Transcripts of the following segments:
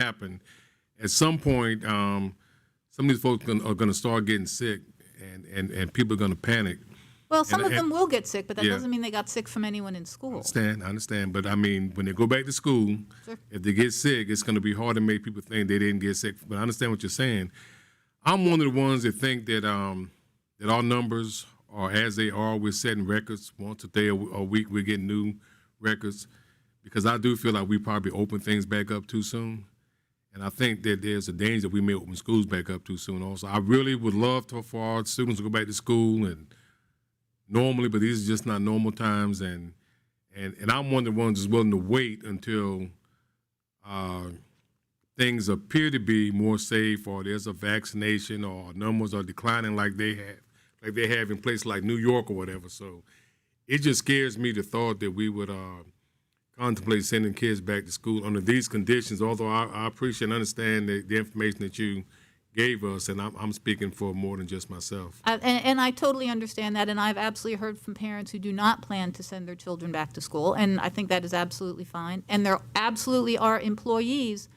happen. At some point, some of these folks are going to start getting sick, and people are going to panic. Well, some of them will get sick, but that Yeah. doesn't mean they got sick from anyone in school. I understand. But I mean, when they go back to school, Sure. if they get sick, it's going to be hard to make people think they didn't get sick. But I understand what you're saying. I'm one of the ones that think that that our numbers are as they are. We're setting records once a day a week. We're getting new records because I do feel like we probably open things back up too soon. And I think that there's a danger that we may open schools back up too soon also. I really would love for our students to go back to school and normally, but these are just not normal times. And I'm one of the ones that's willing to wait until things appear to be more safe or there's a vaccination or numbers are declining like they have in places like New York or whatever. So it just scares me the thought that we would contemplate sending kids back to school under these conditions, although I appreciate and understand the information that you gave us, and I'm speaking for more than just myself. And I totally understand that, and I've absolutely heard from parents who do not plan to send their children back to school, and I think that is absolutely fine. And there absolutely are employees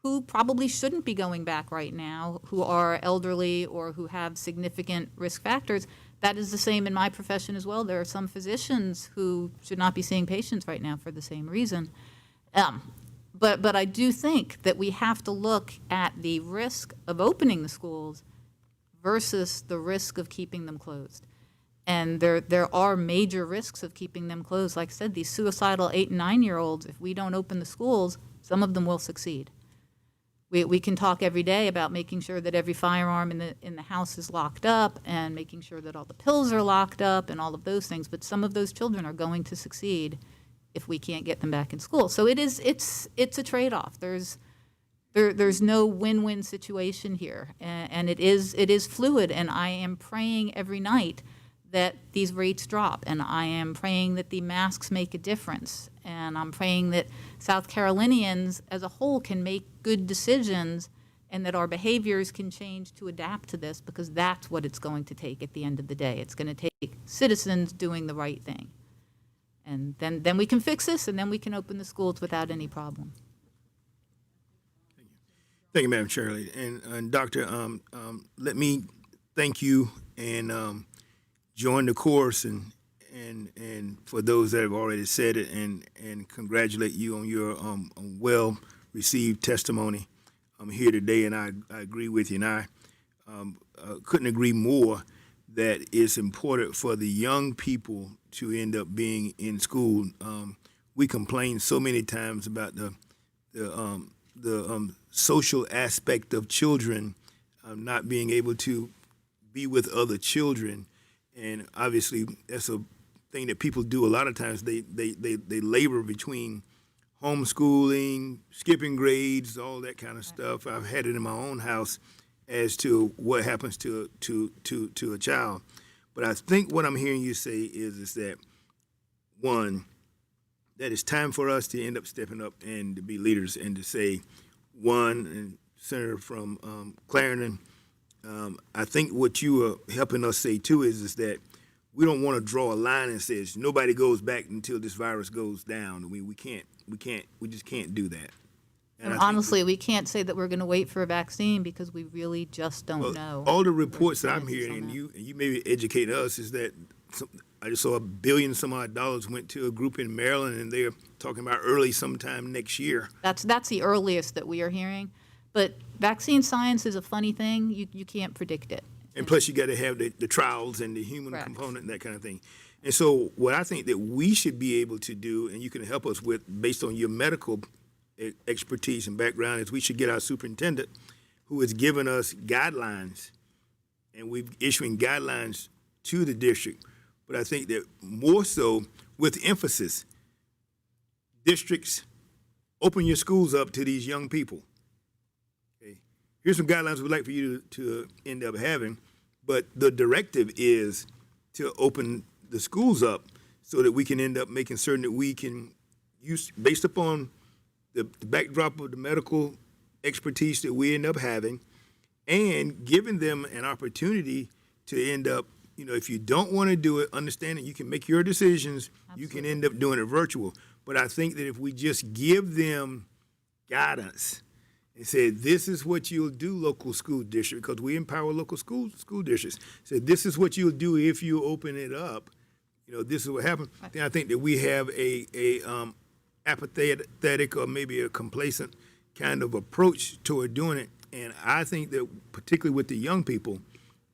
who probably shouldn't be going back right now, who are elderly or who have significant risk factors. That is the same in my profession as well. There are some physicians who should not be seeing patients right now for the same reason. But I do think that we have to look at the risk of opening the schools versus the risk of keeping them closed. And there are major risks of keeping them closed. Like I said, these suicidal 8 and 9-year-olds, if we don't open the schools, some of them will succeed. We can talk every day about making sure that every firearm in the house is locked up and making sure that all the pills are locked up and all of those things. But some of those children are going to succeed if we can't get them back in school. So it's a trade-off. There's no win-win situation here, and it is fluid. And I am praying every night that these rates drop, and I am praying that the masks make a difference, and I'm praying that South Carolinians as a whole can make good decisions and that our behaviors can change to adapt to this, because that's what it's going to take at the end of the day. It's going to take citizens doing the right thing. And then we can fix this, and then we can open the schools without any problem. Thank you, Madam Chair. And Doctor, let me thank you and join the chorus and for those that have already said it, and congratulate you on your well received testimony here today. And I agree with you, and I couldn't agree more that it's important for the young people to end up being in school. We complain so many times about the social aspect of children not being able to be with other children, and obviously that's a thing that people do a lot of times. They labor between homeschooling, skipping grades, all that kind of stuff. I've had it in my own house as to what happens to a child. But I think what I'm hearing you say is that, one, that it's time for us to end up stepping up and to be leaders and to say, one, and Senator from Clarendon, I think what you are helping us say too is that we don't want to draw a line and says nobody goes back until this virus goes down. We just can't do that. And honestly, we can't say that we're going to wait for a vaccine because we really just don't know. All the reports that I'm hearing, and you maybe educate us, is that I just saw $1 billion some odd went to a group in Maryland, and they're talking about early sometime next year. That's the earliest that we are hearing. But vaccine science is a funny thing. You can't predict it. And plus, you got to have the trials and the human Correct. component and that kind of thing. And so what I think that we should be able to do, and you can help us with based on your medical expertise and background, is we should get our superintendent, who has given us guidelines, and we're issuing guidelines to the district. But I think that more so with emphasis, districts, open your schools up to these young people. Okay. Here's some guidelines we'd like for you to end up having, but the directive is to open the schools up so that we can end up making certain that we can use, based upon the backdrop of the medical expertise that we end up having, and giving them an opportunity to end up, if you don't want to do it, understand that you can make your decisions. Absolutely. You can end up doing it virtual. But I think that if we just give them guidance and said, this is what you'll do, local school district, because we empower local school districts. Said, this is what you'll do if you open it up. This is what happened. Then I think that we have a apathetic or maybe a complacent kind of approach toward doing it. And I think that particularly with the young people,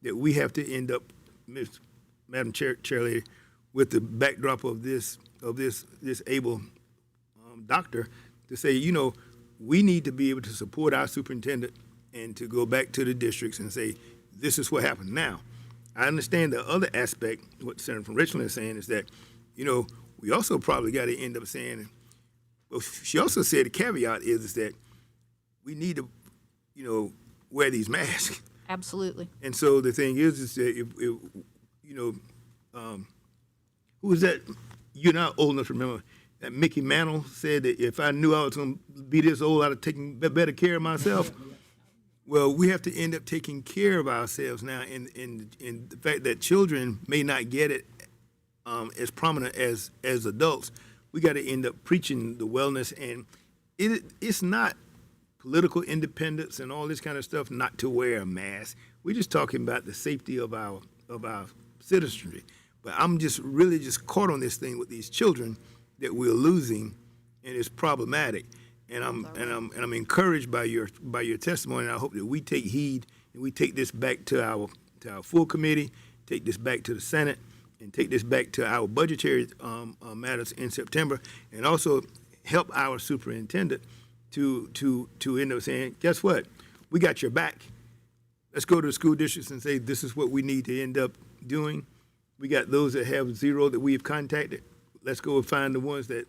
that we have to end up, Madam Chairlady, with the backdrop of this able doctor to say, we need to be able to support our superintendent and to go back to the districts and say, this is what happened. Now, I understand the other aspect, what Senator from Richland is saying, is that, we also probably got to end up saying, well, she also said the caveat is that we need to, wear these masks. Absolutely. And so the thing is that if who was that? You're not old enough to remember that Mickey Mantle said that if I knew I was going to be this old, I'd have taken better care of myself. Well, we have to end up taking care of ourselves now, in the fact that children may not get it as prominent as adults. We got to end up preaching the wellness, and it's not political independence and all this kind of stuff not to wear a mask. We're just talking about the safety of our citizenry. But I'm just really caught on this thing with these children that we're losing, and it's problematic. And I'm encouraged by your testimony. And I hope that we take heed and we take this back to our full committee, take this back to the Senate, and take this back to our budgetary matters in September, and also help our superintendent to end up saying, guess what? We got your back. Let's go to the school districts and say, this is what we need to end up doing. We got those that have zero that we've contacted. Let's go and find the ones that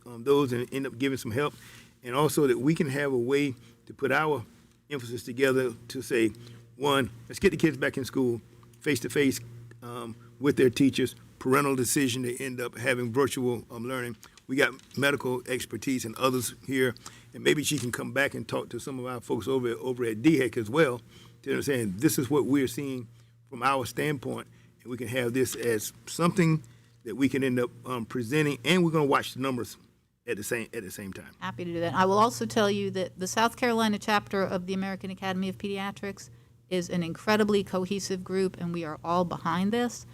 those and end up giving some help. And also that we can have a way to put our emphasis together to say, one, let's get the kids back in school face-to-face with their teachers, parental decision to end up having virtual learning. We got medical expertise and others here, and maybe she can come back and talk to some of our folks over at DHEC as well to understand this is what we're seeing from our standpoint, and we can have this as something that we can end up presenting, and we're going to watch the numbers at the same time. Happy to do that. I will also tell you that the South Carolina chapter of the American Academy of Pediatrics is an incredibly cohesive group, and we are all behind this.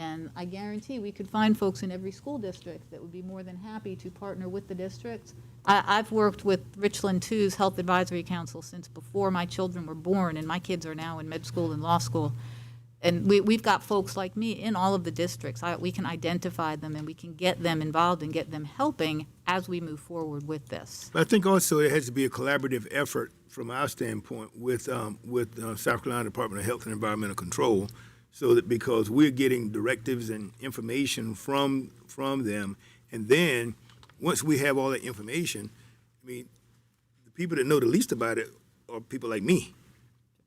And I guarantee we could find folks in every school district that would be more than happy to partner with the districts. I've worked with Richland 2's Health Advisory Council since before my children were born, and my kids are now in med school and law school. And we've got folks like me in all of the districts. We can identify them, and we can get them involved and get them helping as we move forward with this. But I think also it has to be a collaborative effort from our standpoint with South Carolina Department of Health and Environmental Control, so that because we're getting directives and information from them, and then once we have all that information, I mean, the people that know the least about it are people like me,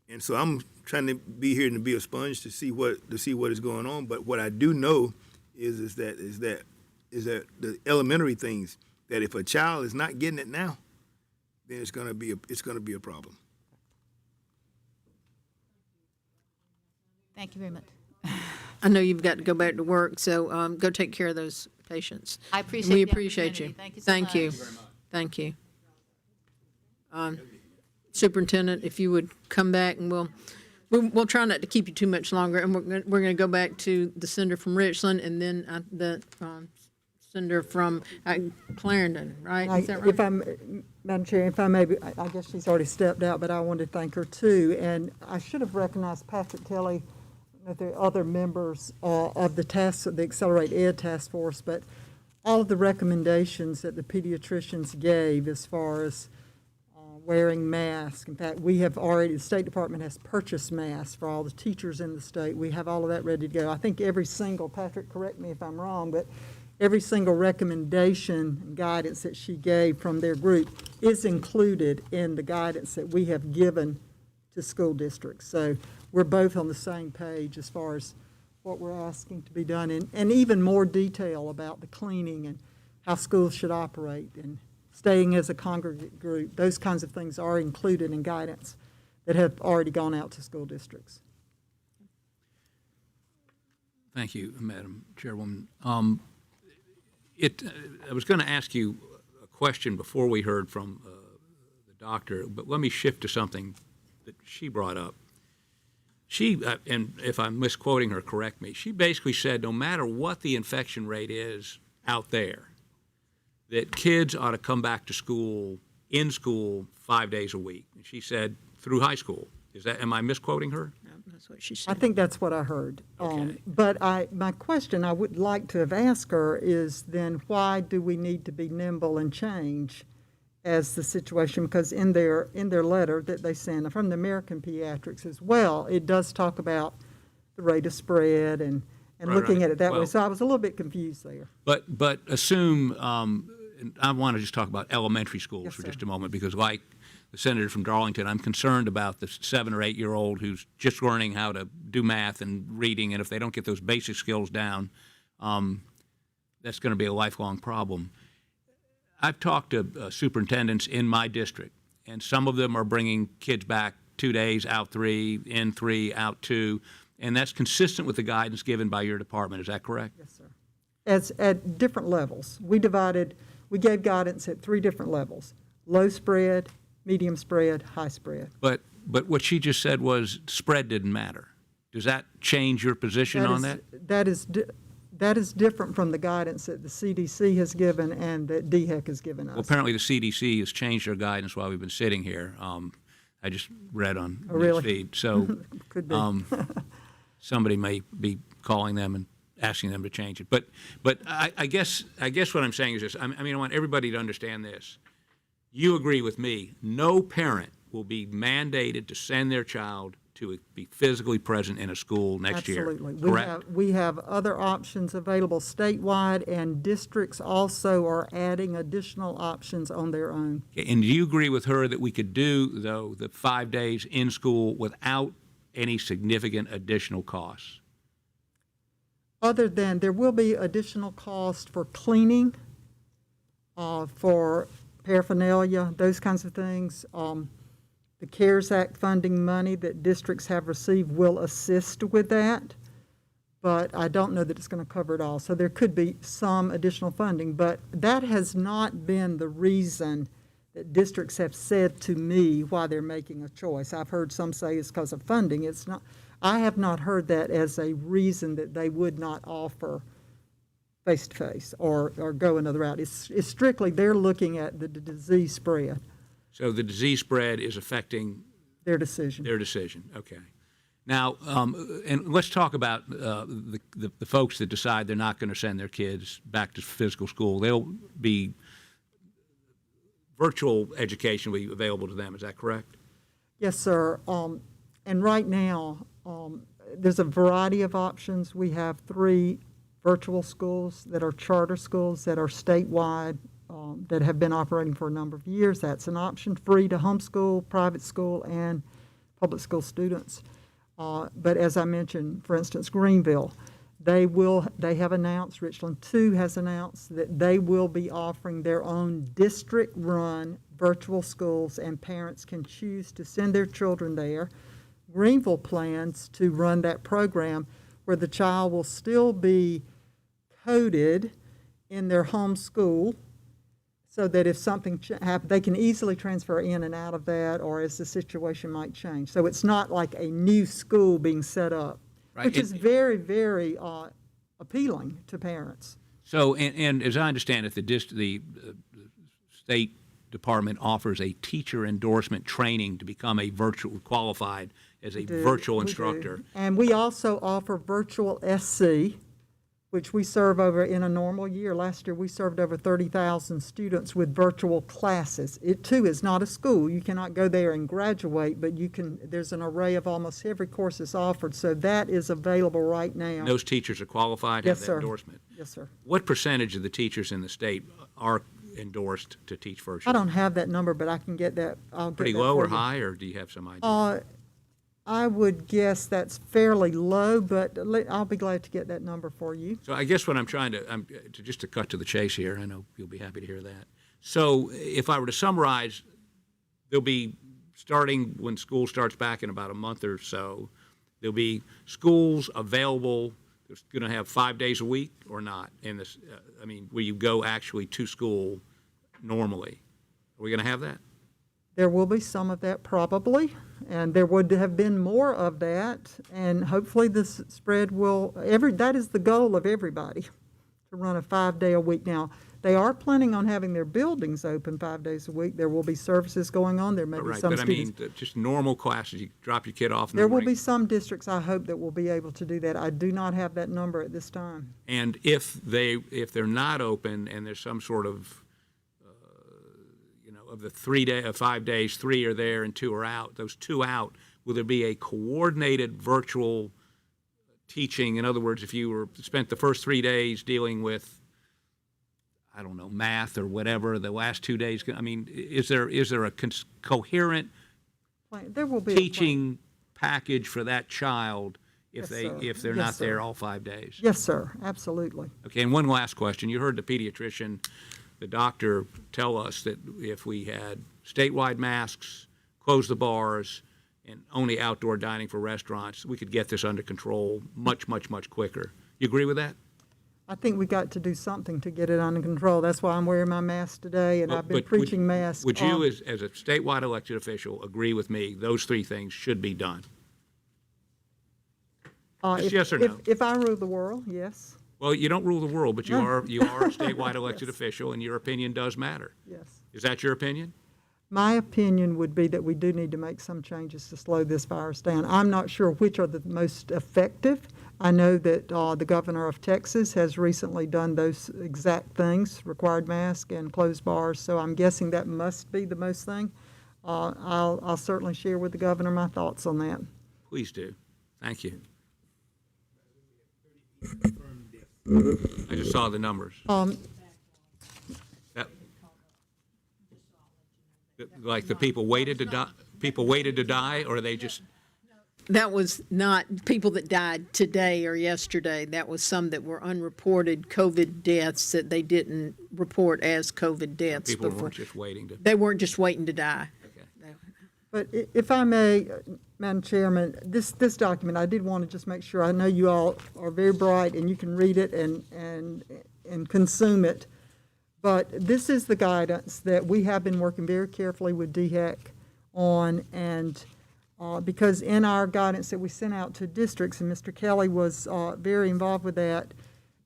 and so I'm trying to be here and to be a sponge to see what is going on. But what I do know is that the elementary things, that if a child is not getting it now, then it's going to be a problem. Thank you very much. I know you've got to go back to work, so go take care of those patients. I appreciate We the appreciate you. opportunity. Thank you so much. Thank you. Superintendent, if you would come back, and we'll try not to keep you too much longer, and we're going to go back to the senator from Richland, and then the senator from Clarendon, right? Is that right? If I'm, Madam Chair, if I may, I guess she's already stepped out, but I wanted to thank her too. And I should have recognized Patrick Kelly, that there are other members of the Accelerate Ed Task Force, but all of the recommendations that the pediatricians gave as far as wearing masks. In fact, we have already, the State Department has purchased masks for all the teachers in the state. We have all of that ready to go. I think every single, Patrick, correct me if I'm wrong, but every single recommendation and guidance that she gave from their group is included in the guidance that we have given to school districts. So we're both on the same page as far as what we're asking to be done, and even more detail about the cleaning and how schools should operate and staying as a congregate group. Those kinds of things are included in guidance that have already gone out to school districts. Thank you, Madam Chairwoman. I was going to ask you a question before we heard from the doctor, but let me shift to something that she brought up. She, and if I'm misquoting her, correct me, she basically said no matter what the infection rate is out there, that kids ought to come back to school, in school, 5 days a week. And she said through high school. Am I misquoting her? No, that's what she I said. think that's what I heard. Okay. But my question I would like to have asked her is then why do we need to be nimble and change as the situation? Because in their letter that they sent from the American Pediatrics as well, it does talk about the rate of spread and Right, looking right. at it that way. Well- So I was a little bit confused there. But assume, and I want to just talk about elementary schools Yes, for sir. just a moment, because like the senator from Darlington, I'm concerned about the 7 or 8 year old who's just learning how to do math and reading, and if they don't get those basic skills down, that's going to be a lifelong problem. I've talked to superintendents in my district, and some of them are bringing kids back 2 days, out 3, in 3, out 2, and that's consistent with the guidance given by your department. Is that correct? Yes, sir. As at different levels. We gave guidance at 3 different levels: low spread, medium spread, high spread. But what she just said was spread didn't matter. Does that change your position on that? That is different from the guidance that the CDC has given and that DHEC has given us. Well, apparently the CDC has changed their guidance while we've been sitting here. I just read on Oh, really? newsfeed. So Could be. somebody may be calling them and asking them to change it. But I guess what I'm saying is this. I mean, I want everybody to understand this. You agree with me. No parent will be mandated to send their child to be physically present in a school next year. Absolutely. Correct? We have other options available statewide, and districts also are adding additional options on their own. And do you agree with her that we could do, though, the 5 days in school without any significant additional costs? Other than, there will be additional cost for cleaning, for paraphernalia, those kinds of things. The CARES Act funding money that districts have received will assist with that, but I don't know that it's going to cover it all. So there could be some additional funding, but that has not been the reason that districts have said to me why they're making a choice. I've heard some say it's because of funding. It's not. I have not heard that as a reason that they would not offer face-to-face or go another route. It's strictly they're looking at the disease spread, So the disease spread is affecting their decision. their decision. Okay. Now, and let's talk about the folks that decide they're not going to send their kids back to physical school. They'll be virtual education will be available to them. Is that correct? Yes, sir. And right now, there's a variety of options. We have 3 virtual schools that are charter schools that are statewide that have been operating for a number of years. That's an option, free to homeschool, private school, and public school students. But as I mentioned, for instance, Greenville, they have announced, Richland 2 has announced that they will be offering their own district-run virtual schools, and parents can choose to send their children there. Greenville plans to run that program where the child will still be coded in their home school so that if something happens, they can easily transfer in and out of that or as the situation might change. So it's not like a new school being set up, Right. which is very, very appealing to parents. So, and as I understand it, the State Department offers a teacher endorsement training to become a virtual, qualified as a virtual We do. instructor. And we also offer virtual SC, which we serve over in a normal year. Last year, we served over 30,000 students with virtual classes. It, too, is not a school. You cannot go there and graduate, but you can. There's an array of almost every course that's offered, so that is available right now. Those teachers are qualified, Yes, have that sir. endorsement. Yes, sir. What percentage of the teachers in the state are endorsed to teach virtually? I don't have that number, but I can get that. I'll get Pretty that low for or you. high, or do you have some idea? I would guess that's fairly low, but I'll be glad to get that number for you. So I guess what I'm trying to, just to cut to the chase here, I know you'll be happy to hear that. So if I were to summarize, there'll be, starting when school starts back in about a month or so, there'll be schools available. They're going to have 5 days a week or not in this, I mean, where you go actually to school normally. Are we going to have that? There will be some of that probably, and there would have been more of that, and hopefully this spread will, that is the goal of everybody, to run a 5-day-a-week. Now, they are planning on having their buildings open 5 days a week. There will be services going on. There may be Right, some but I mean, students. just normal classes, you drop your kid off in the There will morning. be some districts, I hope, that will be able to do that. I do not have that number at this time. And if they're not open and there's some sort of, of the 5 days, 3 are there and 2 are out, those 2 out, will there be a coordinated virtual teaching? In other words, if you spent the first 3 days dealing with, I don't know, math or whatever, the last 2 days, I mean, is there a coherent There will be a plan. teaching package for that child if Yes, sir. if they're Yes, not sir. there all 5 days? Yes, sir, absolutely. Okay, and one last question. You heard the pediatrician, the doctor, tell us that if we had statewide masks, close the bars, and only outdoor dining for restaurants, we could get this under control much, much, much quicker. You agree with that? I think we got to do something to get it under control. That's why I'm wearing my mask today, and I've been But preaching masks. Would you, as a statewide elected official, agree with me, those 3 things should be done? Just yes or no? If I rule the world, yes, Well, you don't rule the world, but you No. are a statewide elected official, and your opinion does matter. yes. Is that your opinion? My opinion would be that we do need to make some changes to slow this virus down. I'm not sure which are the most effective. I know that the governor of Texas has recently done those exact things, required masks and closed bars, so I'm guessing that must be the most thing. I'll certainly share with the governor my thoughts on that. Please do. Thank you. I just saw the numbers. That- Like the people waited to die, or they just, That was not people that died today or yesterday. That was some that were unreported COVID deaths that they didn't report as COVID deaths people before. weren't just waiting to, They weren't just waiting to die. But if I may, Madam Chairman, this document, I did want to just make sure, I know you all are very bright and you can read it and consume it, but this is the guidance that we have been working very carefully with DHEC on, and because in our guidance that we sent out to districts, and Mr. Kelly was very involved with that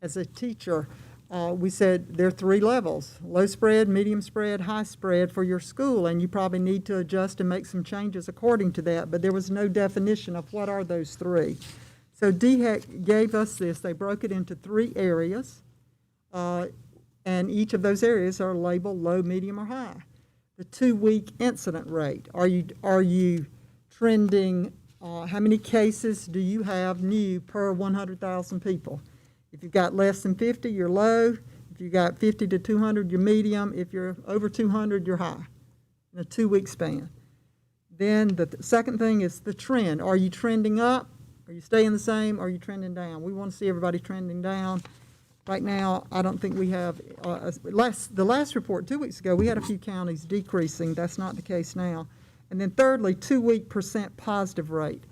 as a teacher, we said there are 3 levels: low spread, medium spread, high spread for your school, and you probably need to adjust and make some changes according to that, but there was no definition of what are those 3. So DHEC gave us this. They broke it into 3 areas, and each of those areas are labeled low, medium, or high. The 2-week incident rate, are you trending, how many cases do you have new per 100,000 people? If you've got less than 50, you're low. If you've got 50 to 200, you're medium. If you're over 200, you're high in a 2-week span. Then the second thing is the trend. Are you trending up? Are you staying the same? Are you trending down? We want to see everybody trending down. Right now, I don't think we have, the last report 2 weeks ago, we had a few counties decreasing. That's not the case now. And then thirdly, 2-week % positive rate.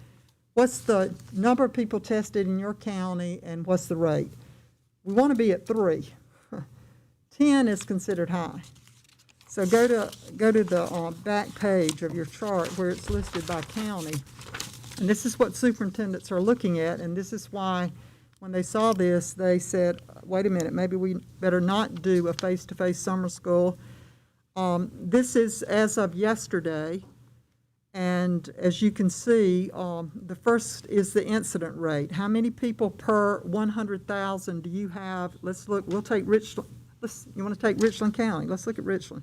What's the number of people tested in your county and what's the rate? We want to be at 3. 10 is considered high. So go to the back page of your chart where it's listed by county. And this is what superintendents are looking at, and this is why when they saw this, they said, wait a minute, maybe we better not do a face-to-face summer school. This is as of yesterday. And as you can see, the first is the incident rate. How many people per 100,000 do you have? Let's look, we'll take Richland. You want to take Richland County? Let's look at Richland.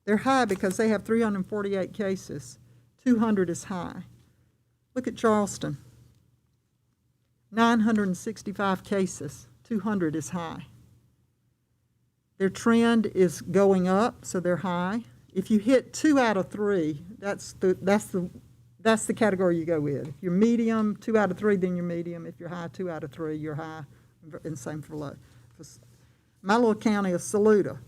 They're high because they have 348 cases. 200 is high. Look at Charleston. 965 cases. 200 is high. Their trend is going up, so they're high. If you hit 2 out of 3, that's the category you go with. If you're medium, 2 out of 3, then you're medium. If you're high, 2 out of 3, you're high. And same for low. My little county is Saluda.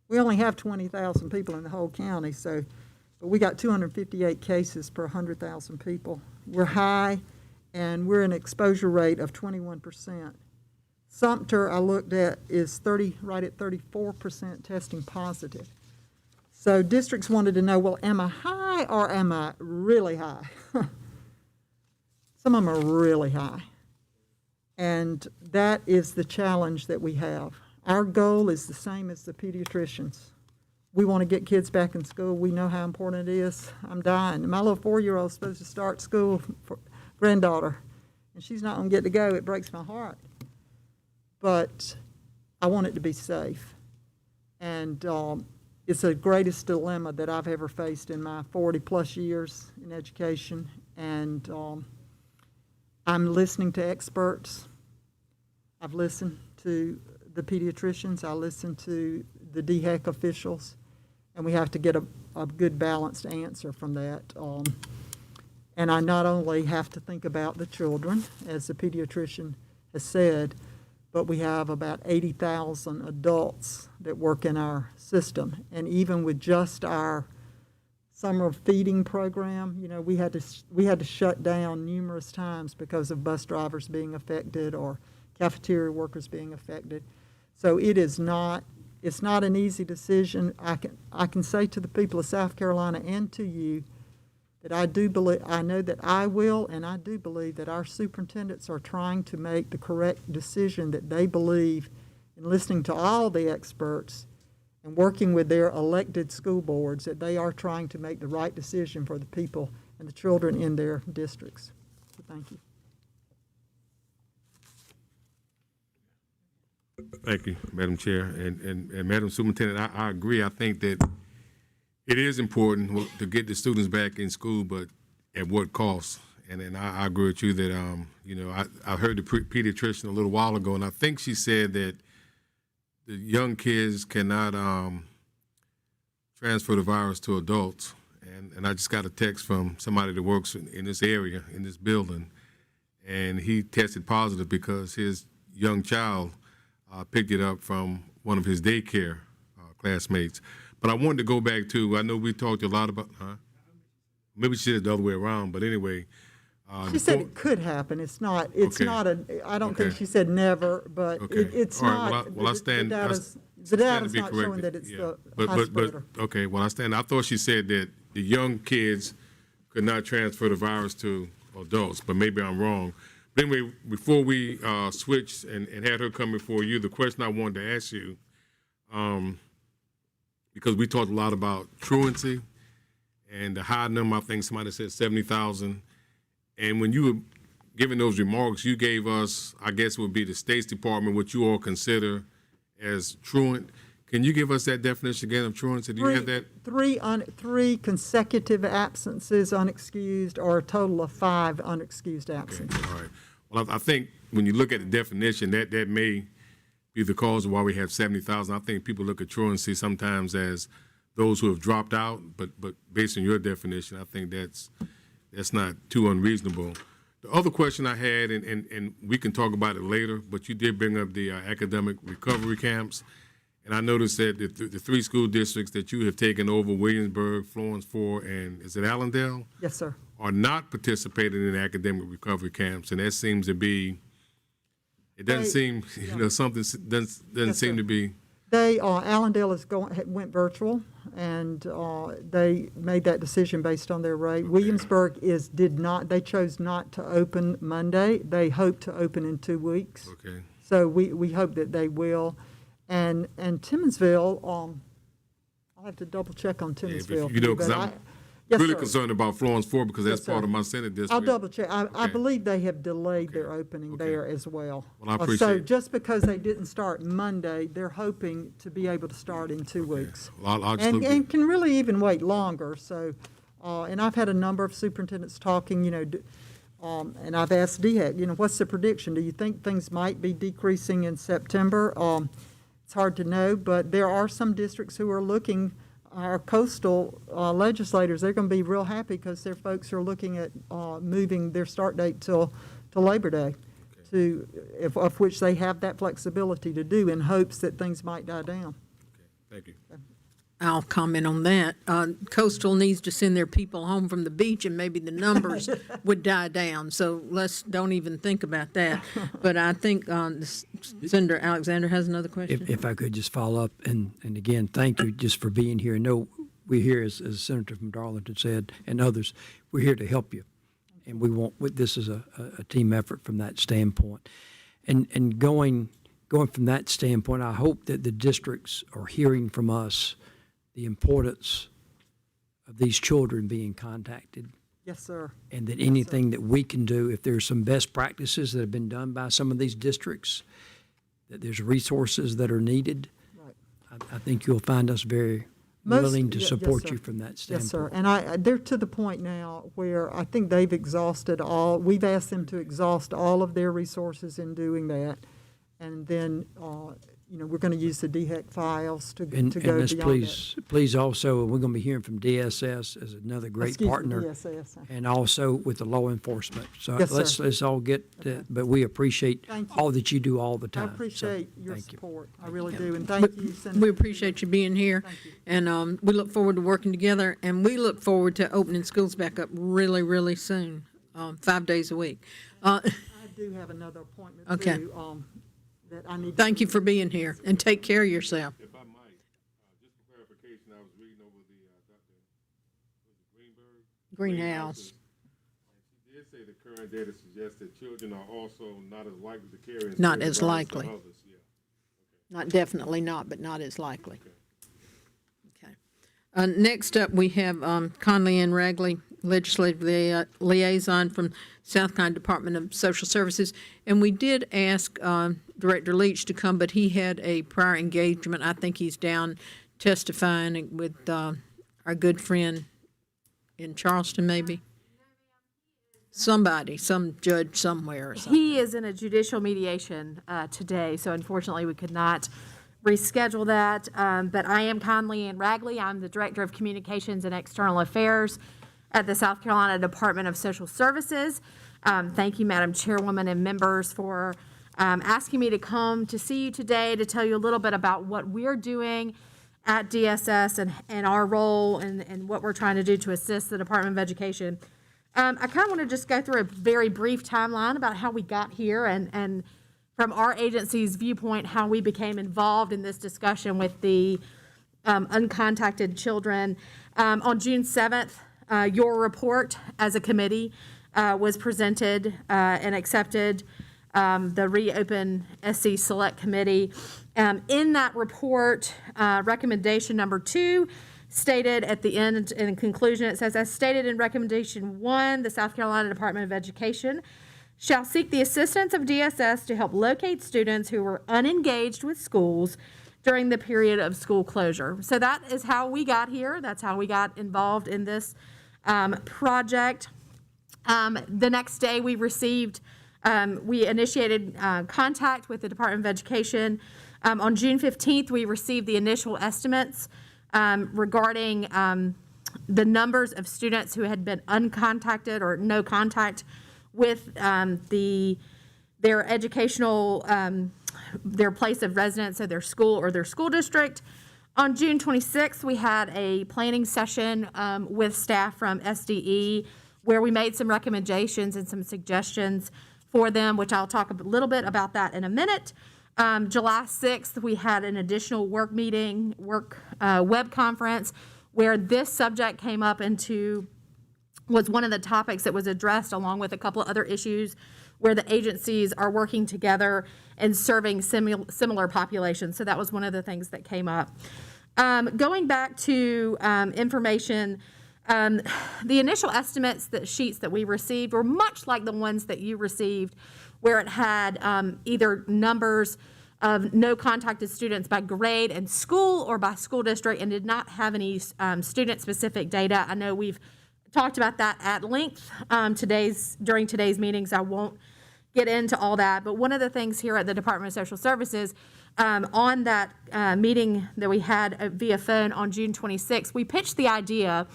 We only have 20,000 people in the whole county, but we got 258 cases per 100,000 people. We're high, and we're an exposure rate of 21%. Sumter, I looked at, is right at 34% testing positive. So districts wanted to know, well, am I high or am I really high? Some of them are really high. And that is the challenge that we have. Our goal is the same as the pediatricians. We want to get kids back in school. We know how important it is. I'm dying. My little 4-year-old is supposed to start school for granddaughter, and she's not going to get to go. It breaks my heart. But I want it to be safe. And it's the greatest dilemma that I've ever faced in my 40-plus years in education. And I'm listening to experts. I've listened to the pediatricians. I listen to the DHEC officials. And we have to get a good balanced answer from that. And I not only have to think about the children, as the pediatrician has said, but we have about 80,000 adults that work in our system. And even with just our summer feeding program, you know, we had to shut down numerous times because of bus drivers being affected or cafeteria workers being affected. So it's not an easy decision. I can say to the people of South Carolina and to you that I know that I will, and I do believe that our superintendents are trying to make the correct decision, that they believe in listening to all the experts and working with their elected school boards, that they are trying to make the right decision for the people and the children in their districts. So thank you. Thank you, Madam Chair. And Madam Superintendent, I agree. I think that it is important to get the students back in school, but at what cost? And I agree with you that, you know, I heard the pediatrician a little while ago, and I think she said that the young kids cannot transfer the virus to adults. And I just got a text from somebody that works in this area, in this building, and he tested positive because his young child picked it up from one of his daycare classmates. But I wanted to go back to, I know we talked a lot about, maybe she said it the other way around, but anyway. She said it could happen. It's not I don't think she said never, but it's all right, not. Well, I stand. The data's not corrected. showing that it's the but high spreader. okay, well, I thought she said that the young kids could not transfer the virus to adults, but maybe I'm wrong. But anyway, before we switched and had her come before you, the question I wanted to ask you, because we talked a lot about truancy and the high number, I think somebody said 70,000. And when you were giving those remarks, you gave us, I guess it would be the State's Department, what you all consider as truant. Can you give us that definition again of truancy? Do you have that? Three consecutive absences unexcused, or a total of 5 unexcused absences. Okay, all right. Well, I think when you look at the definition, that may be the cause of why we have 70,000. I think people look at truancy sometimes as those who have dropped out, but based on your definition, I think that's not too unreasonable. The other question I had, and we can talk about it later, but you did bring up the academic recovery camps. And I noticed that the 3 school districts that you have taken over, Williamsburg, Florence 4, and is it Allendale? Yes, sir. Are not participating in academic recovery camps. And that seems to be, it doesn't seem, you know, something doesn't seem to be. Allendale went virtual, and they made that decision based on their rate. Okay. Williamsburg they chose not to open Monday. They hope to open in 2 weeks. Okay. So we hope that they will. And Timmonsville, I'll have to double check on Timmonsville. Yeah, you know, because I'm really concerned about Florence 4 because that's part of my Senate district. I'll double check. I believe they have delayed their opening there as well. Well, I appreciate So just because they didn't start Monday, they're hoping to be able to start in 2 weeks. Well, I'll just and can really even wait longer. So, and I've had a number of superintendents talking, you know, and I've asked DHEC, you know, what's the prediction? Do you think things might be decreasing in September? It's hard to know, but there are some districts who are looking, our coastal legislators, they're going to be real happy because their folks are looking at moving their start date till Labor Day, of which they have that flexibility to do in hopes that things might die down. Thank you. I'll comment on that. Coastal needs to send their people home from the beach, and maybe the numbers would die down. So don't even think about that. But I think Senator Alexander has another question. If I could just follow up, and again, thank you just for being here. No, we're here, as the Senator from Darlington said, and others, we're here to help you. And we want, this is a team effort from that standpoint. And going from that standpoint, I hope that the districts are hearing from us the importance of these children being contacted, Yes, sir. and that anything that we can do, if there's some best practices that have been done by some of these districts, that there's resources that are needed, Right. I think you'll find us very willing to support you from that standpoint. Yes, sir. And they're to the point now where I think they've exhausted all, we've asked them to exhaust all of their resources in doing that. And then, we're going to use the DHEC files to And go beyond that. please also, we're going to be hearing from DSS as another great Excuse me, partner. DSS. And also with the law enforcement. So Yes, sir. let's all get, but we appreciate Thank you. all that you do all the I time. So, appreciate your thank you. support. I really do. And thank you, Senator. We appreciate you being here, and we look forward to working together, and we look forward to opening schools back up really, really soon, 5 days a week. I do have another appointment Okay. too, that I need to. Thank you for being here, and take care of yourself. If I might, just for clarification, I was reading over the, Dr. Greenhouse. She did say the current data suggests that children are also not as likely to carry. Not infection as virus likely. than others. Yeah. Not, definitely not, but not as likely. Okay. Next up, we have Conley Ann Ragley, Legislative Liaison from South Carolina Department of Social Services. And we did ask Director Leach to come, but he had a prior engagement. I think he's down testifying with our good friend in Charleston, maybe? Somebody, some judge somewhere or something. He is in a judicial mediation today, so unfortunately we could not reschedule that. But I am Conley Ann Ragley. I'm the Director of Communications and External Affairs at the South Carolina Department of Social Services. Thank you, Madam Chairwoman and members, for asking me to come to see you today to tell you a little bit about what we're doing at DSS and our role and what we're trying to do to assist the Department of Education. I kind of want to just go through a very brief timeline about how we got here and from our agency's viewpoint, how we became involved in this discussion with the uncontacted children. On June 7th, your report as a committee was presented and accepted, the Reopen SC Select Committee. In that report, recommendation number 2 stated at the end, in conclusion, it says, as stated in recommendation 1, the South Carolina Department of Education shall seek the assistance of DSS to help locate students who were unengaged with schools during the period of school closure. So that is how we got here. That's how we got involved in this project. The next day we received, we initiated contact with the Department of Education. On June 15th, we received the initial estimates regarding the numbers of students who had been uncontacted or no contact with their educational, their place of residence, so their school or their school district. On June 26th, we had a planning session with staff from SDE where we made some recommendations and some suggestions for them, which I'll talk a little bit about that in a minute. July 6th, we had an additional work meeting, web conference, where this subject came up was one of the topics that was addressed, along with a couple of other issues where the agencies are working together and serving similar populations. So that was one of the things that came up. Going back to information, the initial estimates, the sheets that we received were much like the ones that you received, where it had either numbers of no contacted students by grade and school or by school district, and did not have any student-specific data. I know we've talked about that at length during today's meetings. I won't get into all that, but one of the things here at the Department of Social Services, on that meeting that we had via phone on June 26th, we pitched the idea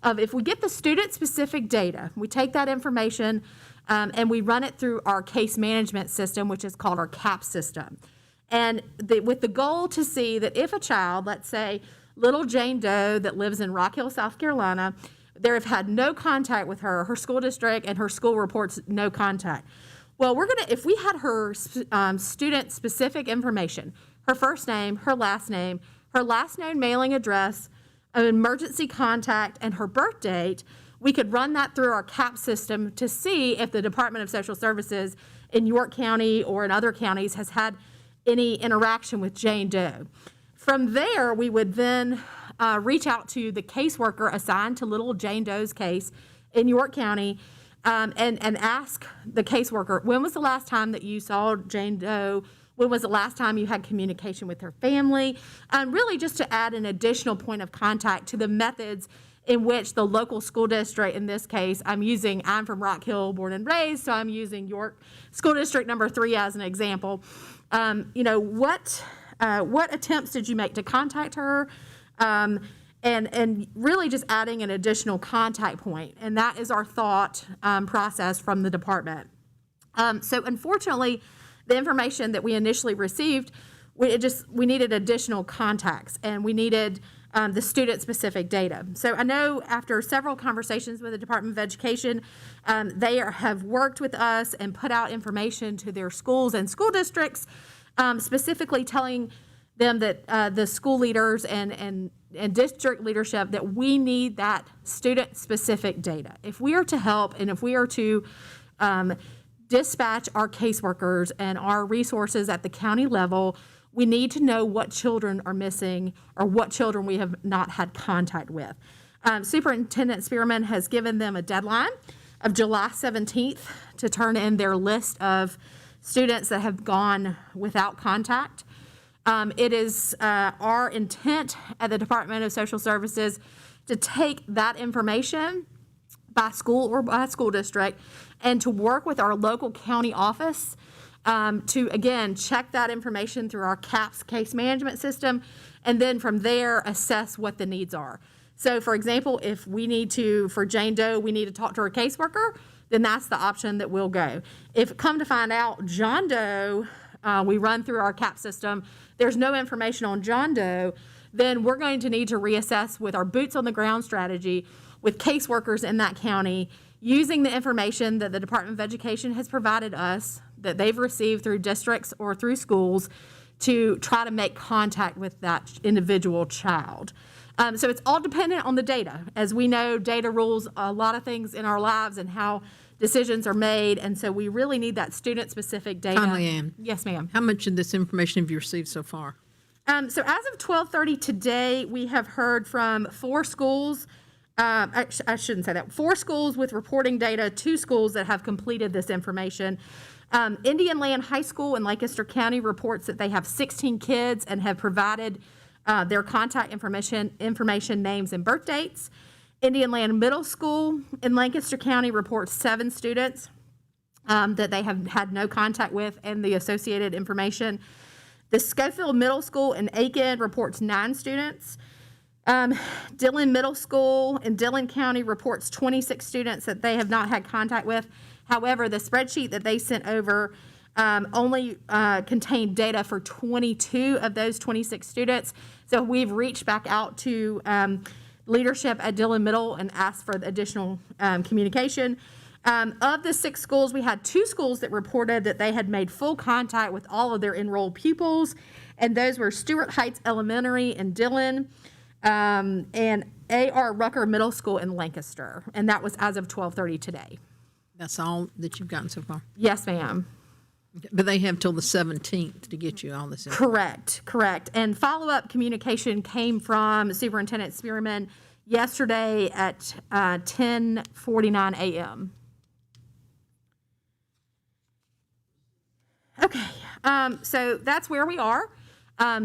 of, if we get the student-specific data, we take that information and we run it through our case management system, which is called our CAP system. And with the goal to see that if a child, let's say little Jane Doe that lives in Rock Hill, South Carolina, there have had no contact with her school district, and her school reports no contact. Well, if we had her student-specific information, her first name, her last name, mailing address, an emergency contact, and her birth date, we could run that through our CAP system to see if the Department of Social Services in York County or in other counties has had any interaction with Jane Doe. From there, we would then reach out to the caseworker assigned to little Jane Doe's case in York County and ask the caseworker, when was the last time that you saw Jane Doe? When was the last time you had communication with her family? Really just to add an additional point of contact to the methods in which the local school district, in this case, I'm from Rock Hill, born and raised, so I'm using York School District number 3 as an example. What attempts did you make to contact her? And really just adding an additional contact point. And that is our thought process from the department. So unfortunately, the information that we initially received, we needed additional contacts, and we needed the student-specific data. So I know after several conversations with the Department of Education, they have worked with us and put out information to their schools and school districts, specifically telling them that the school leaders and district leadership that we need that student-specific data. If we are to help and if we are to dispatch our caseworkers and our resources at the county level, we need to know what children are missing or what children we have not had contact with. Superintendent Spearman has given them a deadline of July 17th to turn in their list of students that have gone without contact. It is our intent at the Department of Social Services to take that information by school or by school district and to work with our local county office to, again, check that information through our CAPS case management system, and then from there assess what the needs are. So, for example, if we need to, for Jane Doe, we need to talk to her caseworker, then that's the option that we'll go. If come to find out John Doe, we run through our CAP system, there's no information on John Doe, then we're going to need to reassess with our boots on the ground strategy with caseworkers in that county, using the information that the Department of Education has provided us, that they've received through districts or through schools, to try to make contact with that individual child. So it's all dependent on the data. As we know, data rules a lot of things in our lives and how decisions are made, and so we really need that student-specific data. Conley Ann. Yes, ma'am. How much of this information have you received so far? So as of 12:30 today, we have heard from 4 schools. I shouldn't say that. 4 schools with reporting data, 2 schools that have completed this information. Indian Land High School in Lancaster County reports that they have 16 kids and have provided their contact information, names, and birth dates. Indian Land Middle School in Lancaster County reports 7 students that they have had no contact with and the associated information. The Schofield Middle School in Aiken reports 9 students. Dillon Middle School in Dillon County reports 26 students that they have not had contact with. However, the spreadsheet that they sent over only contained data for 22 of those 26 students. So we've reached back out to leadership at Dillon Middle and asked for additional communication. Of the 6 schools, we had 2 schools that reported that they had made full contact with all of their enrolled pupils, and those were Stewart Heights Elementary in Dillon, and A.R. Rucker Middle School in Lancaster, and that was as of 12:30 today. That's all that you've gotten so far? Yes, ma'am. But they have till the 17th to get you all this information. Correct. And follow-up communication came from Superintendent Spearman yesterday at 10:49 a.m. Okay, so that's where we are.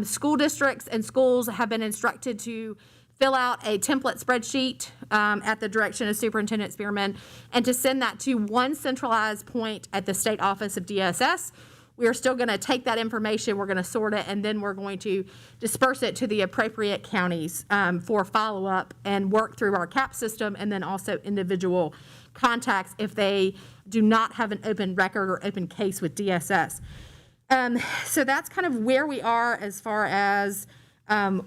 School districts and schools have been instructed to fill out a template spreadsheet at the direction of Superintendent Spearman and to send that to one centralized point at the State Office of DSS. We are still going to take that information, we're going to sort it, and then we're going to disperse it to the appropriate counties for follow-up and work through our CAP system, and then also individual contacts if they do not have an open record or open case with DSS. So that's kind of where we are as far as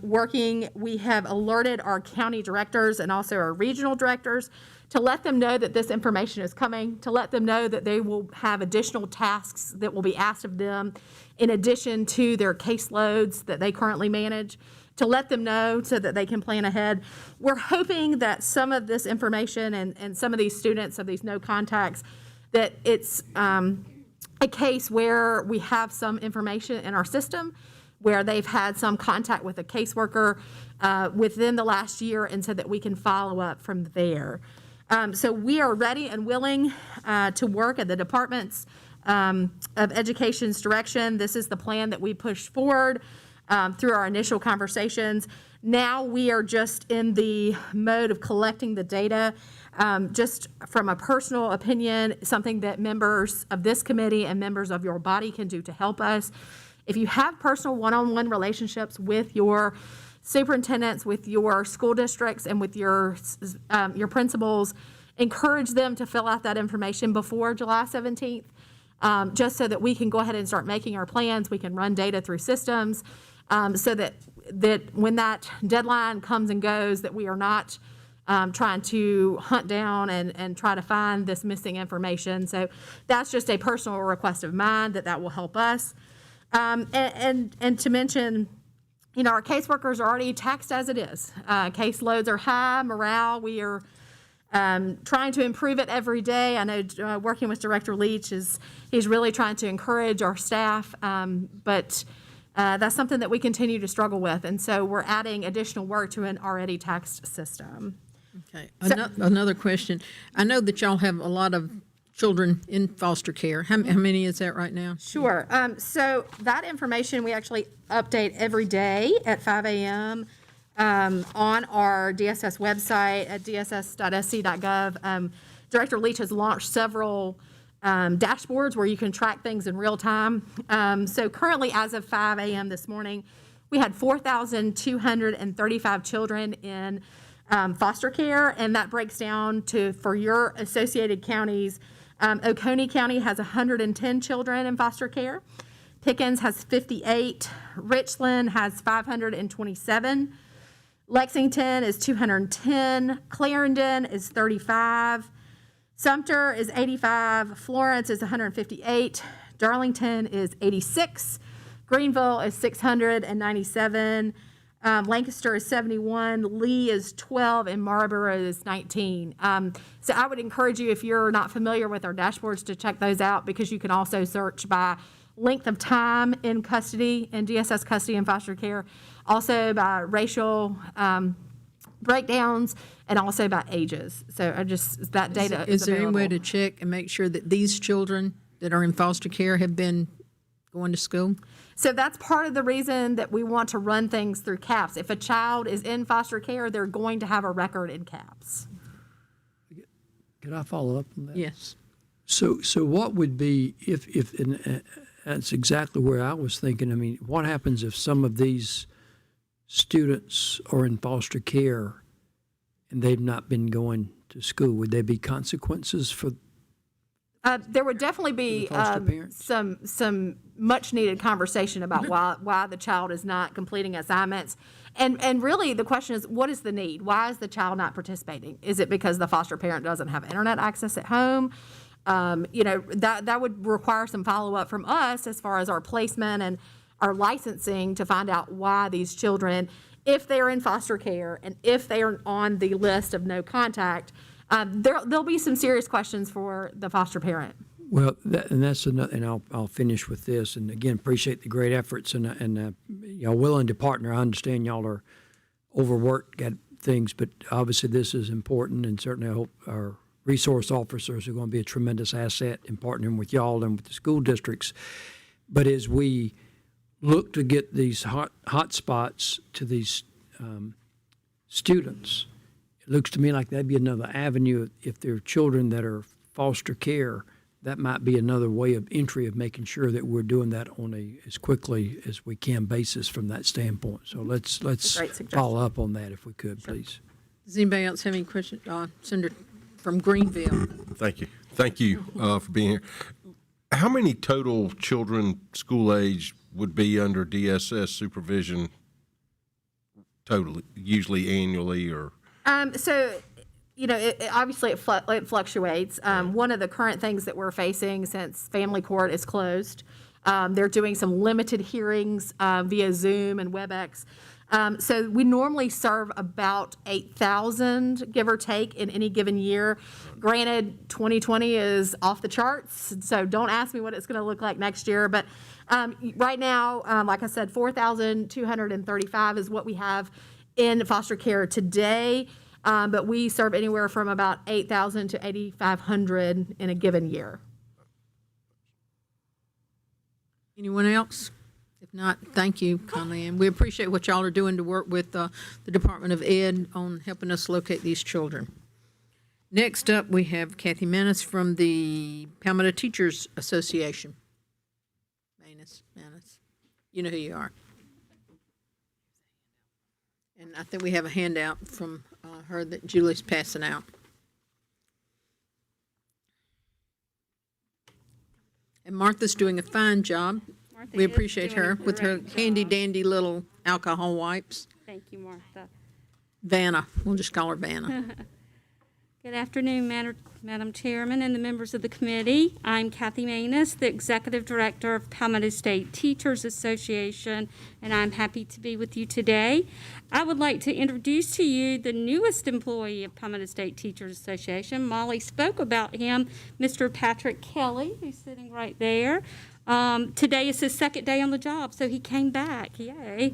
working. We have alerted our county directors and also our regional directors to let them know that this information is coming, to let them know that they will have additional tasks that will be asked of them in addition to their caseloads that they currently manage. to let them know so that they can plan ahead. We're hoping that some of this information and some of these students of these no contacts, that it's a case where we have some information in our system where they've had some contact with a caseworker within the last year, and so that we can follow up from there. So we are ready and willing to work at the Department's of Education's direction. This is the plan that we pushed forward through our initial conversations. Now we are just in the mode of collecting the data. Just from a personal opinion, something that members of this committee and members of your body can do to help us. If you have personal one-on-one relationships with your superintendents, with your school districts, and with your principals, encourage them to fill out that information before July 17th, just so that we can go ahead and start making our plans. We can run data through systems, so that when that deadline comes and goes, that we are not trying to hunt down and try to find this missing information. So that's just a personal request of mine, that will help us. And to mention, our caseworkers are already taxed as it is. Caseloads are high, morale, we are trying to improve it every day. I know working with Director Leach he's really trying to encourage our staff, but that's something that we continue to struggle with. And so we're adding additional work to an already taxed system. Okay, another question. I know that y'all have a lot of children in foster care. How many is that right now? Sure. So that information we actually update every day at 5 a.m. On our DSS website at dss.sc.gov. Director Leach has launched several dashboards where you can track things in real time. So currently, as of 5 a.m. this morning, we had 4,235 children in foster care, and that breaks down to, for your associated counties, Oconee County has 110 children in foster care. Pickens has 58. Richland has 527. Lexington is 210. Clarendon is 35. Sumter is 85. Florence is 158. Darlington is 86. Greenville is 697. Lancaster is 71, Lee is 12, and Marlboro is 19. So I would encourage you, if you're not familiar with our dashboards, to check those out, because you can also search by length of time in custody, in DSS custody and foster care, also by racial breakdowns, and also by ages. So that data is there any way available. to check and make sure that these children that are in foster care have been going to school? So that's part of the reason that we want to run things through CAPS. If a child is in foster care, they're going to have a record in CAPS. Could I follow up on that? Yes. So what would be if and that's exactly where I was thinking. I mean, what happens if some of these students are in foster care and they've not been going to school? Would there be consequences for? There would definitely be foster parents? some much needed conversation about why the child is not completing assignments. And really the question is, what is the need? Why is the child not participating? Is it because the foster parent doesn't have internet access at home? That would require some follow-up from us as far as our placement and our licensing to find out why these children, if they're in foster care and if they are on the list of no contact, there'll be some serious questions for the foster parent. Well, that's another, and I'll finish with this. And again, appreciate the great efforts and y'all willing to partner. I understand y'all are overworked, got things, but obviously this is important, and certainly I hope our resource officers are going to be a tremendous asset in partnering with y'all and with the school districts. But as we look to get these hot spots to these students, it looks to me like that'd be another avenue. If there are children that are foster care, that might be another way of entry of making sure that we're doing that on as quickly as we can basis from that standpoint. So let's follow up on that if we could, please. Does anybody else have any questions? Senator from Greenville. Thank you for being here. How many total children school age would be under DSS supervision totally, usually annually, or? Obviously it fluctuates. One of the current things that we're facing, since family court is closed, they're doing some limited hearings via Zoom and WebEx. So we normally serve about 8,000, give or take, in any given year. Granted, 2020 is off the charts, so don't ask me what it's going to look like next year. But right now, like I said, 4,235 is what we have in foster care today. But we serve anywhere from about 8,000 to 8,500 in a given year. Anyone else? If not, thank you, Conley, and we appreciate what y'all are doing to work with the Department of Ed on helping us locate these children. Next up, we have Kathy Manis from the Palmetto Teachers Association. Manis, you know who you are. And I think we have a handout from her that Julie's passing out. And Martha's doing a fine job. We appreciate her with her handy-dandy little alcohol wipes. Thank you, Martha. Vanna, we'll just call her Vanna. Good afternoon, Madam Chairman and the members of the committee. I'm Kathy Manis, the Executive Director of Palmetto State Teachers Association, and I'm happy to be with you today. I would like to introduce to you the newest employee of Palmetto State Teachers Association. Molly spoke about him, Mr. Patrick Kelly, who's sitting right there. Today is his second day on the job, so he came back. Yay.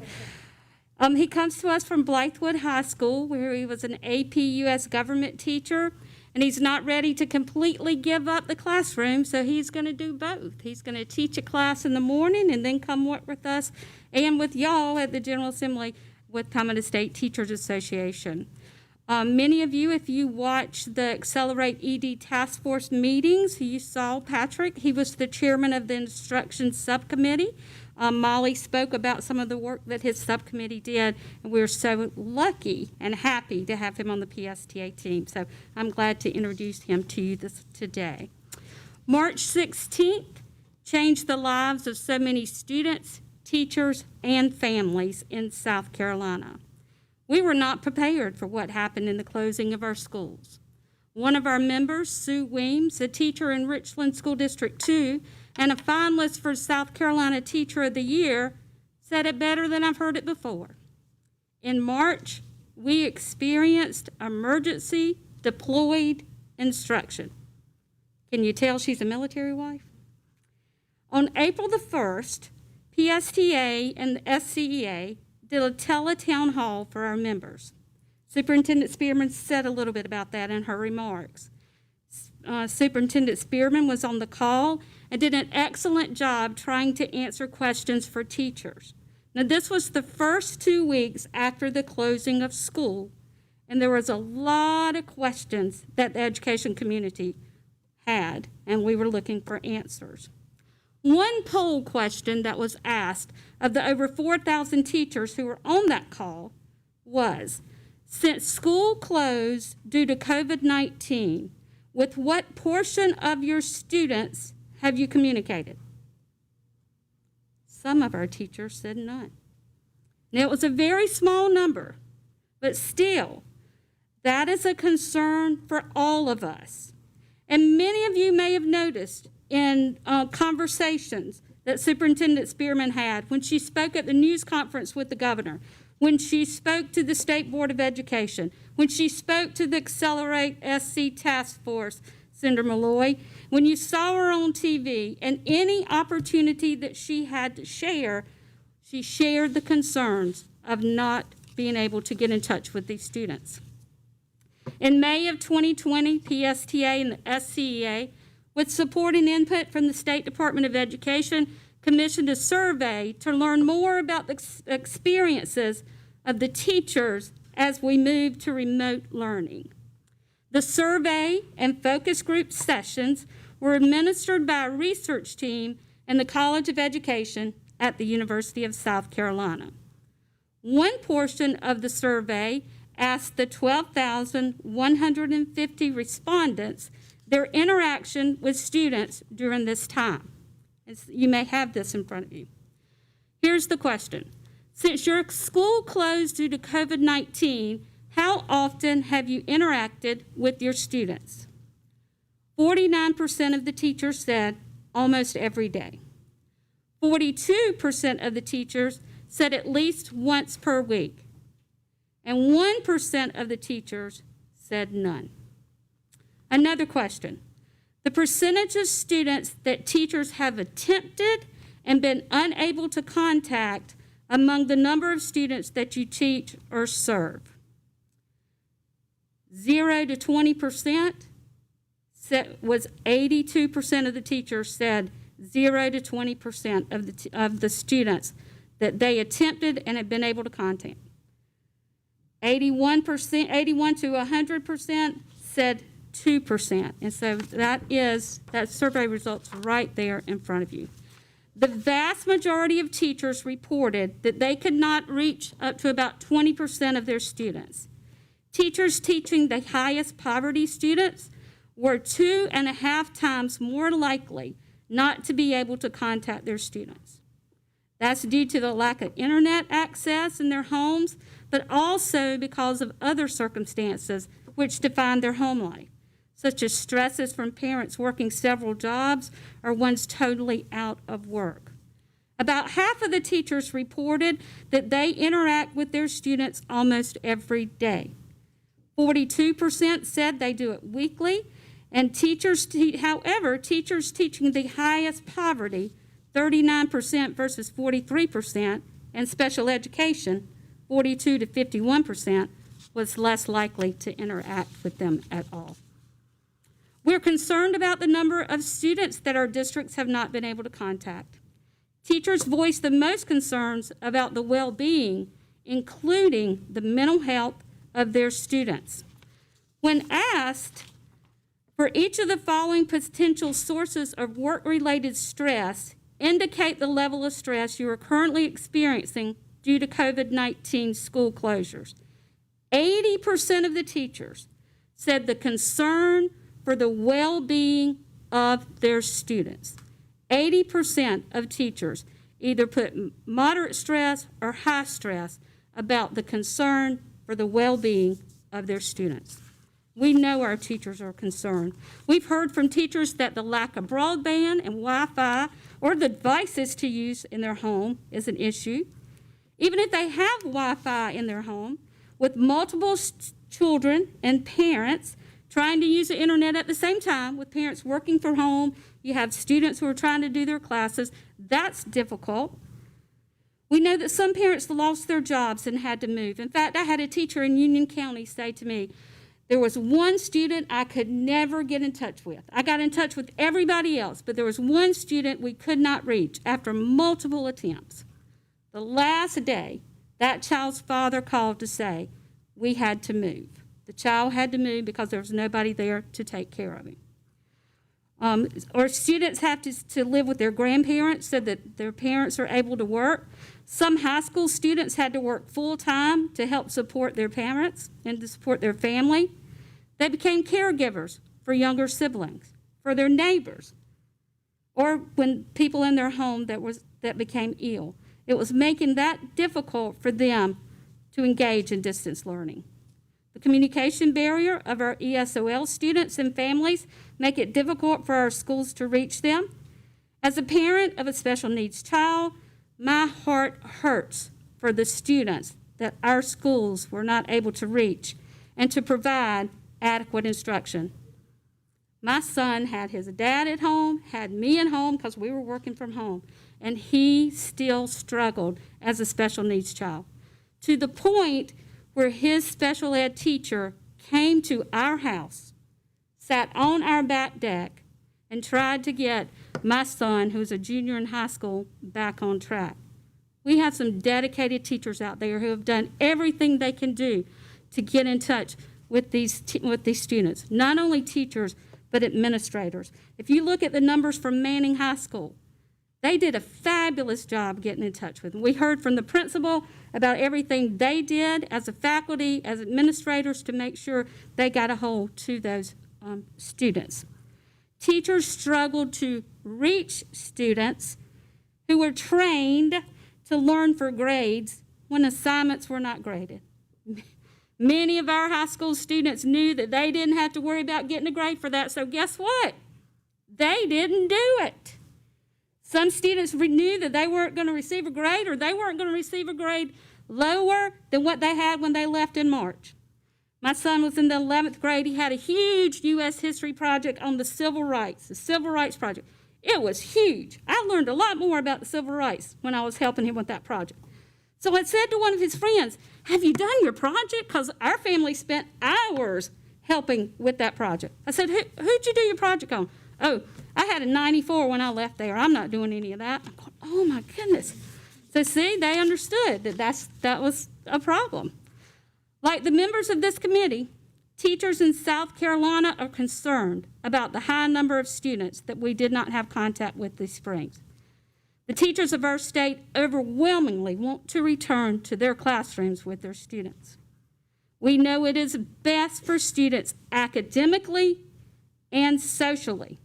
He comes to us from Blythewood High School, where he was an AP U.S. government teacher, and he's not ready to completely give up the classroom, so he's going to do both. He's going to teach a class in the morning and then come work with us and with y'all at the General Assembly with Palmetto State Teachers Association. Many of you, if you watched the Accelerate ED Task Force meetings, you saw Patrick. He was the chairman of the Instruction Subcommittee. Molly spoke about some of the work that his subcommittee did, and we're so lucky and happy to have him on the PSTA team. So I'm glad to introduce him to you today. March 16th changed the lives of so many students, teachers, and families in South Carolina. We were not prepared for what happened in the closing of our schools. One of our members, Sue Weems, a teacher in Richland School District 2 and a finalist for South Carolina Teacher of the Year, said it better than I've heard it before. In March, we experienced emergency deployed instruction. Can you tell she's a military wife? On April the 1st, PSTA and the SCEA did a teletown hall for our members. Superintendent Spearman said a little bit about that in her remarks. Superintendent Spearman was on the call and did an excellent job trying to answer questions for teachers. Now, this was the first 2 weeks after the closing of school, and there was a lot of questions that the education community had, and we were looking for answers. One poll question that was asked of the over 4,000 teachers who were on that call was, since school closed due to COVID-19, with what portion of your students have you communicated? Some of our teachers said none. Now, it was a very small number, but still, that is a concern for all of us. And many of you may have noticed in conversations that Superintendent Spearman had when she spoke at the news conference with the governor, when she spoke to the State Board of Education, when she spoke to the Accelerate SC Task Force, Senator Malloy, when you saw her on TV, and any opportunity that she had to share, she shared the concerns of not being able to get in touch with these students. In May of 2020, PSTA and the SCEA, with support and input from the State Department of Education, commissioned a survey to learn more about the experiences of the teachers as we move to remote learning. The survey and focus group sessions were administered by a research team in the College of Education at the University of South Carolina. One portion of the survey asked the 12,150 respondents their interaction with students during this time. You may have this in front of you. Here's the question. Since your school closed due to COVID-19, how often have you interacted with your students? 49% of the teachers said almost every day. 42% of the teachers said at least once per week, and 1% of the teachers said none. Another question. The percentage of students that teachers have attempted and been unable to contact among the number of students that you teach or serve. 0 to 20% was 82% of the teachers said 0 to 20% of the students that they attempted and have been able to contact. 81 to 100% said 2%. And so that survey results right there in front of you. The vast majority of teachers reported that they could not reach up to about 20% of their students. Teachers teaching the highest poverty students were 2.5 times more likely not to be able to contact their students. That's due to the lack of internet access in their homes, but also because of other circumstances which define their home life, such as stresses from parents working several jobs or ones totally out of work. About half of the teachers reported that they interact with their students almost every day. 42% said they do it weekly, and however, teachers teaching the highest poverty, 39% versus 43%, and special education, 42 to 51%, was less likely to interact with them at all. We're concerned about the number of students that our districts have not been able to contact. Teachers voiced the most concerns about the well-being, including the mental health of their students. When asked for each of the following potential sources of work-related stress, indicate the level of stress you are currently experiencing due to COVID-19 school closures. 80% of the teachers said the concern for the well-being of their students. 80% of teachers either put moderate stress or high stress about the concern for the well-being of their students. We know our teachers are concerned. We've heard from teachers that the lack of broadband and Wi-Fi or the devices to use in their home is an issue. Even if they have Wi-Fi in their home, with multiple children and parents trying to use the internet at the same time, with parents working from home, you have students who are trying to do their classes, that's difficult. We know that some parents lost their jobs and had to move. In fact, I had a teacher in Union County say to me, there was one student I could never get in touch with. I got in touch with everybody else, but there was one student we could not reach after multiple attempts. The last day, that child's father called to say, we had to move. The child had to move because there was nobody there to take care of him. Or students have to live with their grandparents so that their parents are able to work. Some high school students had to work full-time to help support their parents and to support their family. They became caregivers for younger siblings, for their neighbors, or when people in their home that became ill. It was making that difficult for them to engage in distance learning. The communication barrier of our ESOL students and families make it difficult for our schools to reach them. As a parent of a special needs child, my heart hurts for the students that our schools were not able to reach and to provide adequate instruction. My son had his dad at home, had me at home because we were working from home, and he still struggled as a special needs child, to the point where his special ed teacher came to our house, sat on our back deck, and tried to get my son, who's a junior in high school, back on track. We have some dedicated teachers out there who have done everything they can do to get in touch with these students, not only teachers, but administrators. If you look at the numbers from Manning High School, they did a fabulous job getting in touch with them. We heard from the principal about everything they did as a faculty, as administrators, to make sure they got a hold to those students. Teachers struggled to reach students who were trained to learn for grades when assignments were not graded. Many of our high school students knew that they didn't have to worry about getting a grade for that, so guess what? They didn't do it. Some students knew that they weren't going to receive a grade, or they weren't going to receive a grade lower than what they had when they left in March. My son was in the 11th grade. He had a huge U.S. history project on the civil rights project. It was huge. I learned a lot more about the civil rights when I was helping him with that project. So I said to one of his friends, have you done your project? Because our family spent hours helping with that project. I said, who'd you do your project on? Oh, I had a 94 when I left there. I'm not doing any of that. I'm going, oh my goodness. So see, they understood that was a problem. Like the members of this committee, teachers in South Carolina are concerned about the high number of students that we did not have contact with this spring. The teachers of our state overwhelmingly want to return to their classrooms with their students. We know it is best for students academically and socially.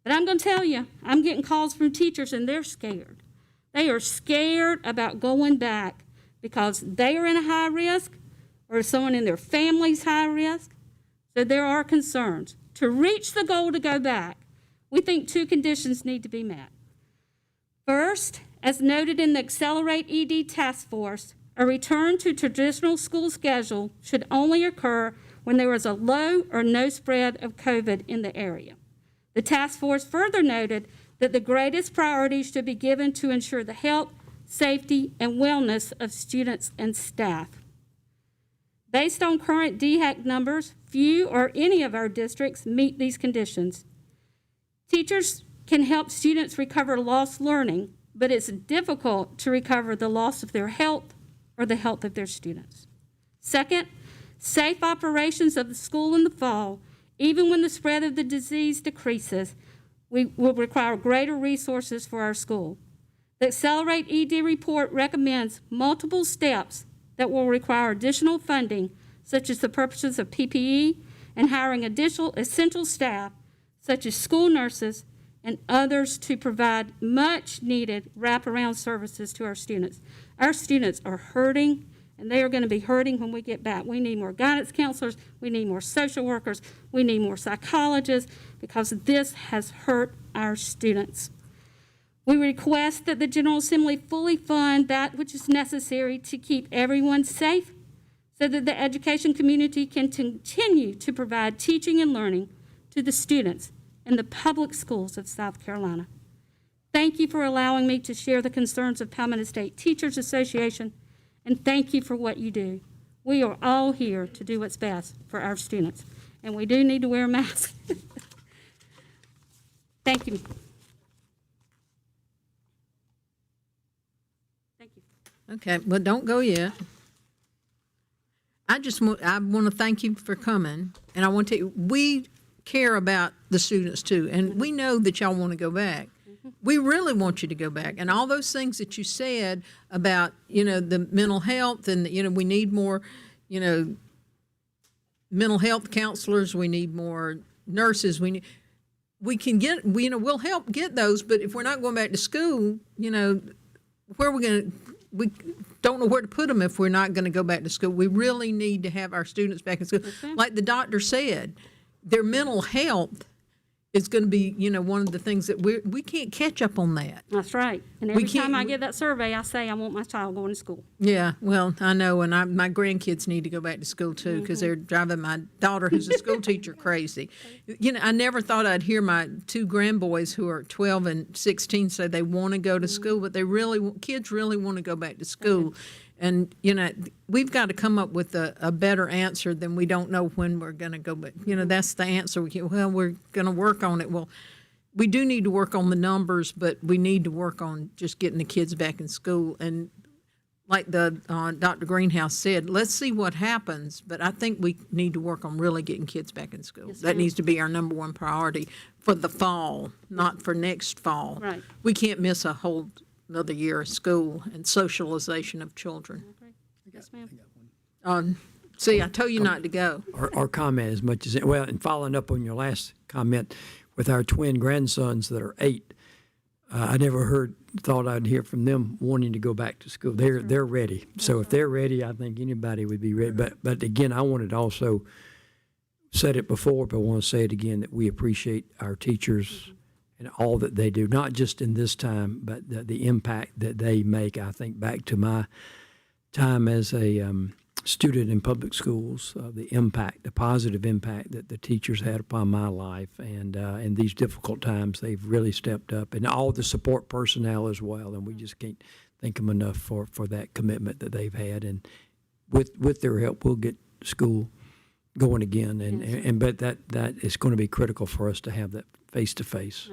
But I'm going to tell you, I'm getting calls from teachers and they're scared. They are scared about going back because they are in a high risk or someone in their family's high risk. So there are concerns. To reach the goal to go back, we think two conditions need to be met. First, as noted in the Accelerate ED Task Force, a return to traditional school schedule should only occur when there is a low or no spread of COVID in the area. The task force further noted that the greatest priority should be given to ensure the health, safety, and wellness of students and staff. Based on current DHEC numbers, few or any of our districts meet these conditions. Teachers can help students recover lost learning, but it's difficult to recover the loss of their health or the health of their students. Second, safe operations of the school in the fall, even when the spread of the disease decreases, we will require greater resources for our school. The Accelerate ED report recommends multiple steps that will require additional funding, such as the purposes of PPE and hiring additional essential staff, such as school nurses and others, to provide much-needed wraparound services to our students. Our students are hurting, and they are going to be hurting when we get back. We need more guidance counselors. We need more social workers. We need more psychologists, because this has hurt our students. We request that the General Assembly fully fund that which is necessary to keep everyone safe so that the education community can continue to provide teaching and learning to the students in the public schools of South Carolina. Thank you for allowing me to share the concerns of Palmetto State Teachers Association, and thank you for what you do. We are all here to do what's best for our students, and we do need to wear a mask. Thank you. Thank you. Okay, well, don't go yet. I want to thank you for coming, and I want to, we care about the students too, and we know that y'all want to go back. We really want you to go back, and all those things that you said about, the mental health, and, we need more, mental health counselors, we need more nurses, we can get, we'll help get those, but if we're not going back to school, where are we going to, we don't know where to put them if we're not going to go back to school. We really need to have our students back in school. Like the doctor said, their mental health is going to be, one of the things that we can't catch up on that. That's right. And every time I get that survey, I say I want my child going to school. Yeah, well, I know, and my grandkids need to go back to school too, because they're driving my daughter, who's a school teacher, crazy. I never thought I'd hear my two grandboys who are 12 and 16 say they want to go to school, but kids really want to go back to school. And, we've got to come up with a better answer than we don't know when we're going to go. But, that's the answer. We're going to work on it. Well, we do need to work on the numbers, but we need to work on just getting the kids back in school. And like Dr. Greenhouse said, let's see what happens. But I think we need to work on really getting kids back in school. That needs to be our number one priority for the fall, not for next fall. Right. We can't miss a whole another year of school and socialization of children. Yes, ma'am. See, I told you not to go. Our comment as much as, well, and following up on your last comment with our twin grandsons that are 8, I never thought I'd hear from them wanting to go back to school. They're ready. So if they're ready, I think anybody would be ready. But again, I wanted to also said it before, but I want to say it again, that we appreciate our teachers and all that they do, not just in this time, but the impact that they make. I think back to my time as a student in public schools, the impact, the positive impact that the teachers had upon my life, and in these difficult times, they've really stepped up, and all the support personnel as well. And we just can't thank them enough for that commitment that they've had. And with their help, we'll get school going again. And but that is going to be critical for us to have that face to face.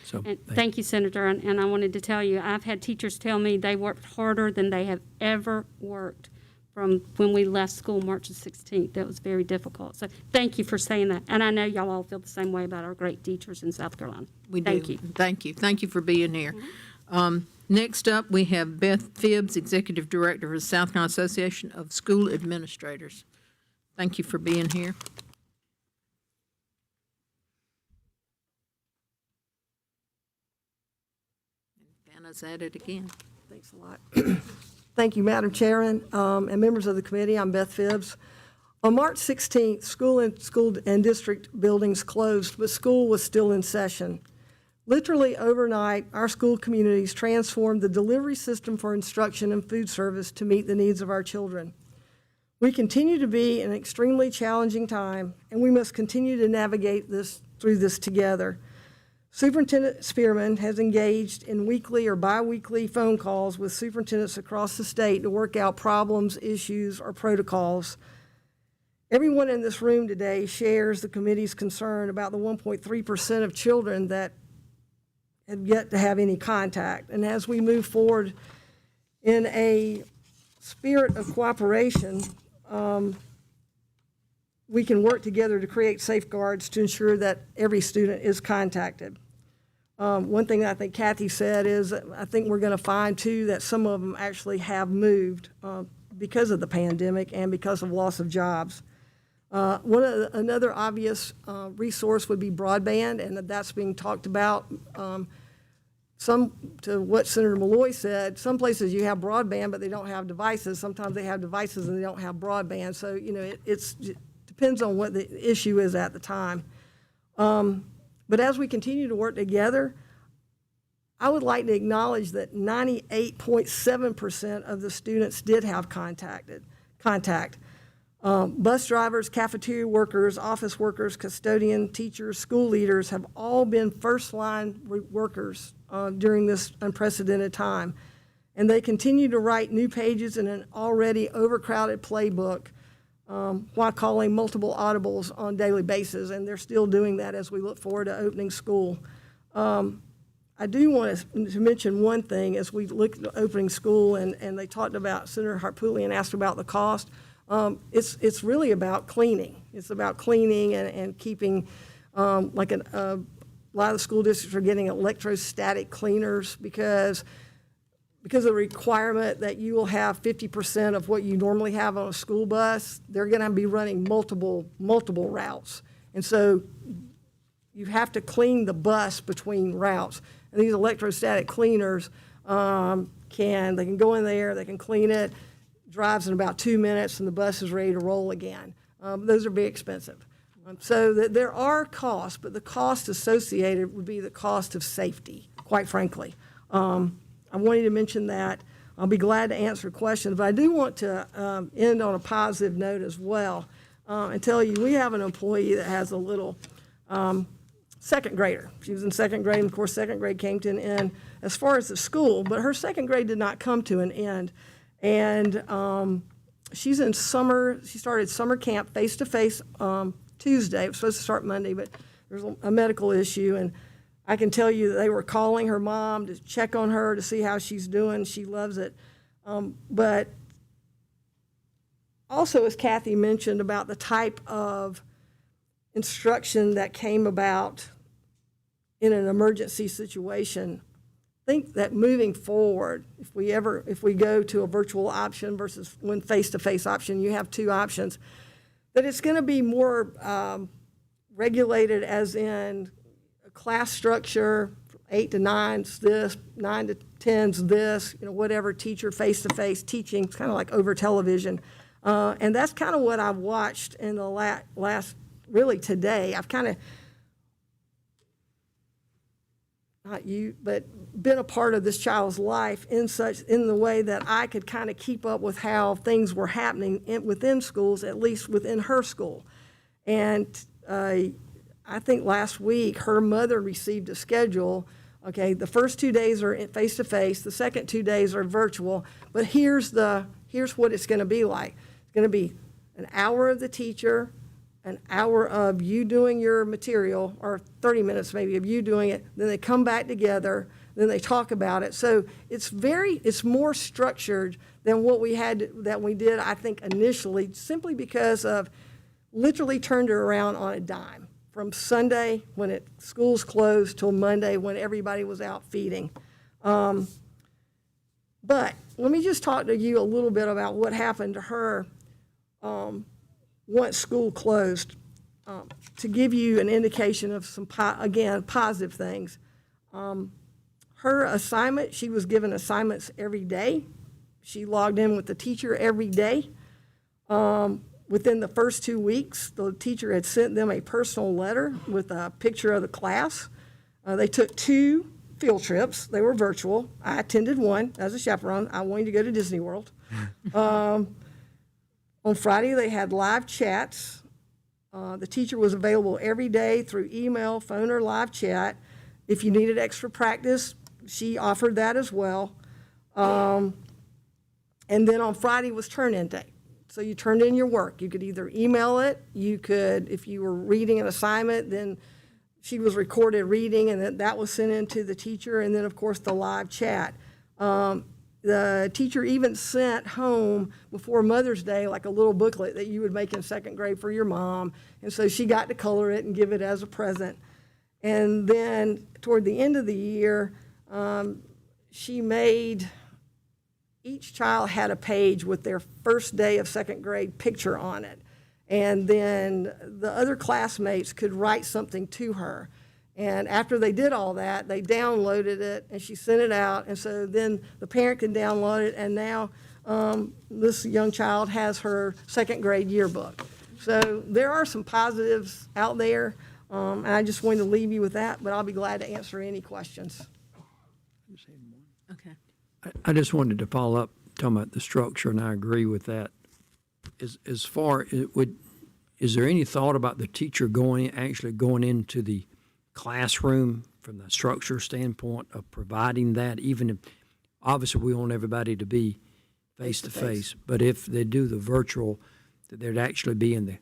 So Thank you, Senator. And I wanted to tell you, I've had teachers tell me they worked harder than they have ever worked from when we left school March the 16th. That was very difficult. So thank you for saying that. And I know y'all all feel the same way about our great teachers in South Carolina. We do. Thank you. Thank you. Thank you for being here. Next up, we have Beth Phibbs, Executive Director of the South Carolina Association of School Administrators. Thank you for being here. Vanna's at it again. Thanks a lot. Thank you, Madam Chairman, and members of the committee. I'm Beth Phibbs. On March 16th, school and district buildings closed, but school was still in session. Literally overnight, our school communities transformed the delivery system for instruction and food service to meet the needs of our children. We continue to be in an extremely challenging time, and we must continue to navigate through this together. Superintendent Spearman has engaged in weekly or bi-weekly phone calls with superintendents across the state to work out problems, issues, or protocols. Everyone in this room today shares the committee's concern about the 1.3% of children that have yet to have any contact. And as we move forward in a spirit of cooperation, we can work together to create safeguards to ensure that every student is contacted. One thing that I think Kathy said is that I think we're going to find, too, that some of them actually have moved because of the pandemic and because of loss of jobs. Another obvious resource would be broadband, and that's being talked about. To what Senator Malloy said, some places you have broadband, but they don't have devices. Sometimes they have devices and they don't have broadband. So, it depends on what the issue is at the time. But as we continue to work together, I would like to acknowledge that 98.7% of the students did have contact. Bus drivers, cafeteria workers, office workers, custodian, teachers, school leaders have all been first-line workers during this unprecedented time. And they continue to write new pages in an already overcrowded playbook while calling multiple audibles on a daily basis, and they're still doing that as we look forward to opening school. I do want to mention one thing as we look at opening school, and they talked about, Senator Harpootlian asked about the cost. It's really about cleaning. It's about cleaning and keeping, a lot of the school districts are getting electrostatic cleaners because of the requirement that you will have 50% of what you normally have on a school bus. They're going to be running multiple routes. And so you have to clean the bus between routes. And these electrostatic cleaners they can go in there, they can clean it, drives in about 2 minutes, and the bus is ready to roll again. Those are very expensive. So there are costs, but the cost associated would be the cost of safety, quite frankly. I wanted to mention that. I'll be glad to answer questions, but I do want to end on a positive note as well and tell you we have an employee that has a little second grader. She was in second grade, and of course second grade came to an end as far as the school, but her second grade did not come to an end. And she's in summer, she started summer camp face-to-face Tuesday. It was supposed to start Monday, but there's a medical issue, and I can tell you that they were calling her mom to check on her to see how she's doing. She loves it. But also, as Kathy mentioned about the type of instruction that came about in an emergency situation, I think that moving forward, if we go to a virtual option versus one face-to-face option, you have two options, that it's going to be more regulated as in a class structure, 8 to 9's this, 9 to 10's this, whatever, teacher face-to-face teaching. It's kind of like over television. And that's kind of what I've watched in the last really today. I've kind of not you, but been a part of this child's life in the way that I could kind of keep up with how things were happening within schools, at least within her school. And I think last week, her mother received a schedule. Okay, the first 2 days are face-to-face, the second 2 days are virtual, but here's what it's gonna be like. It's gonna be an hour of the teacher, an hour of you doing your material, or 30 minutes maybe of you doing it, then they come back together, then they talk about it. So it's more structured than what we did, I think, initially, simply because of literally turned it around on a dime. From Sunday, when schools closed, till Monday, when everybody was out feeding. But let me just talk to you a little bit about what happened to her once school closed, to give you an indication of some, again, positive things. Her assignment, she was given assignments every day. She logged in with the teacher every day. Within the first 2 weeks, the teacher had sent them a personal letter with a picture of the class. They took 2 field trips. They were virtual. I attended one as a chaperone. I wanted to go to Disney World. On Friday, they had live chats. The teacher was available every day through email, phone, or live chat. If you needed extra practice, she offered that as well. And then on Friday was turn-in day. So you turned in your work. You could either email it, you could, if you were reading an assignment, then she was recorded reading, and that was sent in to the teacher, and then, of course, the live chat. The teacher even sent home, before Mother's Day, like a little booklet that you would make in second grade for your mom, and so she got to color it and give it as a present. And then, toward the end of the year, she made... Each child had a page with their first day of second grade picture on it. And then the other classmates could write something to her. And after they did all that, they downloaded it, and she sent it out. And so then the parent can download it, and now this young child has her second grade yearbook. So there are some positives out there, and I just wanted to leave you with that, but I'll be glad to answer any questions. Okay. I just wanted to follow up, talking about the structure, and I agree with that. As far, is there any thought about the teacher actually going into the classroom from the structure standpoint of providing that, even if, obviously, we want everybody to be face-to-face, but if they do the virtual, that they'd actually be in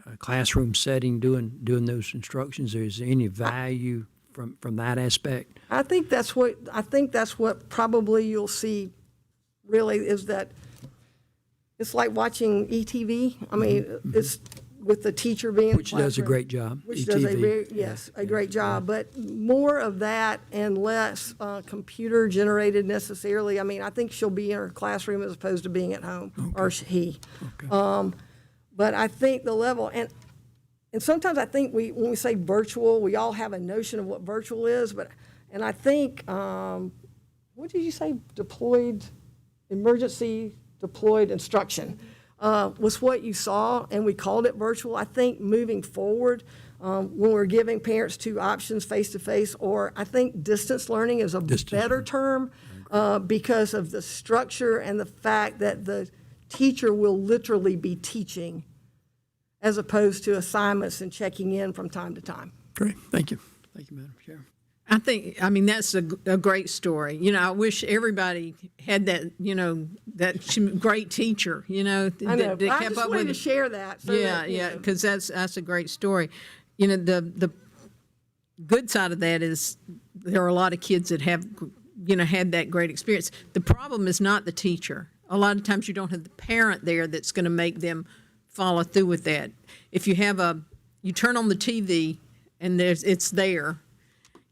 a classroom setting doing those instructions? Is there any value from that aspect? I think that's what probably you'll see, really, is that it's like watching ETV. I mean, it's with the teacher being in Which does a great job. Which does a great job, but more of that and less computer generated necessarily. I mean, I think she'll be in her classroom as opposed to being at home, or he. Okay. But I think the level, and sometimes I think when we say virtual, we all have a notion of what virtual is, and I think, what did you say, emergency deployed instruction was what you saw, and we called it virtual. I think moving forward, when we're giving parents 2 options, face-to-face, or I think distance learning is a better term because of the structure and the fact that the teacher will literally be teaching as opposed to assignments and checking in from time to time. Great. Thank you. Thank you, Madam Chair. I mean, that's a great story. You know, I wish everybody had that, that great teacher, I know. that I kept just up wanted with to it. share that. So Yeah, because that's a great story. You know, the good side of that is there are a lot of kids that have, had that great experience. The problem is not the teacher. A lot of times you don't have the parent there that's going to make them follow through with that. If you you turn on the TV and it's there,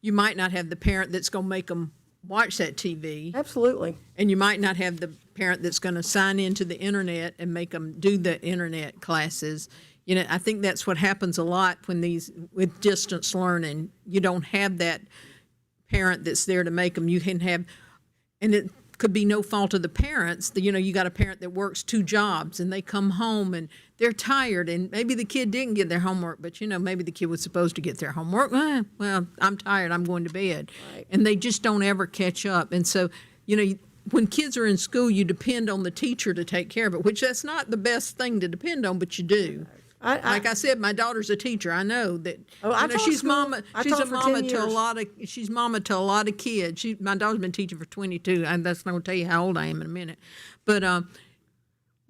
you might not have the parent that's going to make them watch that TV. Absolutely. And you might not have the parent that's going to sign into the internet and make them do the internet classes. I think that's what happens a lot with distance learning. You don't have that parent that's there to make them. You can have, and could be no fault of the parents. You know, you got a parent that works 2 jobs and they come home and they're tired, and maybe the kid didn't get their homework, but you know, maybe the kid was supposed to get their homework. Well, I'm tired, I'm going to bed. Right. And they just don't ever catch up. And so, you know, when kids are in school, you depend on the teacher to take care of it, which that's not the best thing to depend on, but you do. Like I said, my daughter's a teacher. I know that. Oh, I you know, taught she's school. mama. I She's taught a for mama 10 to a years. lot of. She's mama to a lot of kids. My daughter's been teaching for 22. And that's not going to tell you how old I am in a minute, but I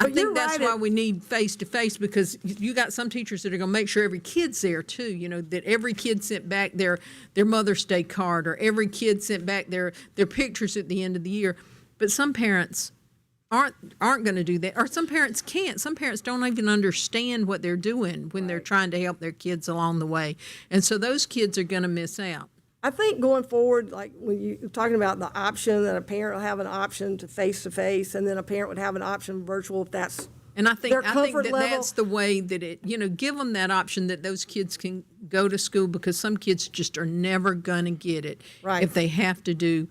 But you're think that's right why we need face to face, because you got some teachers that are going to make sure every kid's there too. You know, that every kid sent back their Mother's Day card, or every kid sent back their pictures at the end of the year. But some parents aren't going to do that, or some parents can't. Some parents don't even understand what they're doing when they're trying to help their kids along the way, and so those kids are going to miss out. I think going forward, like when you're talking about the option, that a parent will have an option to face, and then a parent would have an option virtual if that's And I think their comfort that level. that's the way that it, you know, give them that option that those kids can go to school, because some kids just are never going to get it Right. if they have to do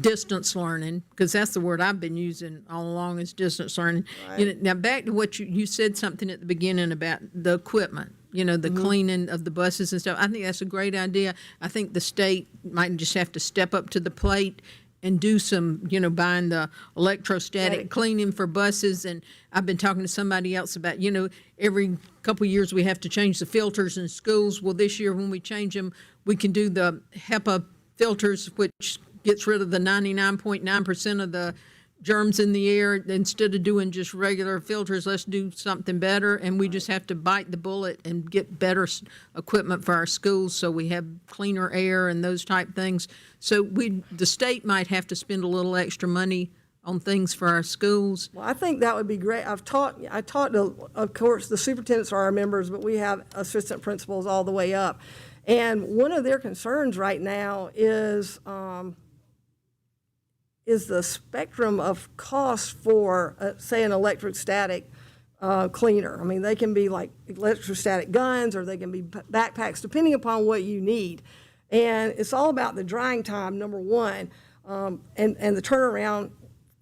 distance learning, because that's the word I've been using all along, is distance learning. You know, now back to what you said something at the beginning about the equipment, you know, the cleaning of the buses and stuff. I think that's a great idea. I think the state might just have to step up to the plate and do some, you know, buying the electrostatic cleaning for buses. And I've been talking to somebody else about, you know, every couple of years we have to change the filters in schools. Well, this year when we change them, we can do the HEPA filters, which gets rid of the 99.9% of the germs in the air. Instead of doing just regular filters, let's do something better. And we just have to bite the bullet and get better equipment for our schools, so we have cleaner air and those type things. So the state might have to spend a little extra money on things for our schools. Well, I think that would be great. I taught to, of course, the superintendents are our members, but we have assistant principals all the way up. And one of their concerns right now is the spectrum of cost for, say, an electrostatic cleaner. I mean, they can be like electrostatic guns, or they can be backpacks, depending upon what you need. And it's all about the drying time, number one, and the turnaround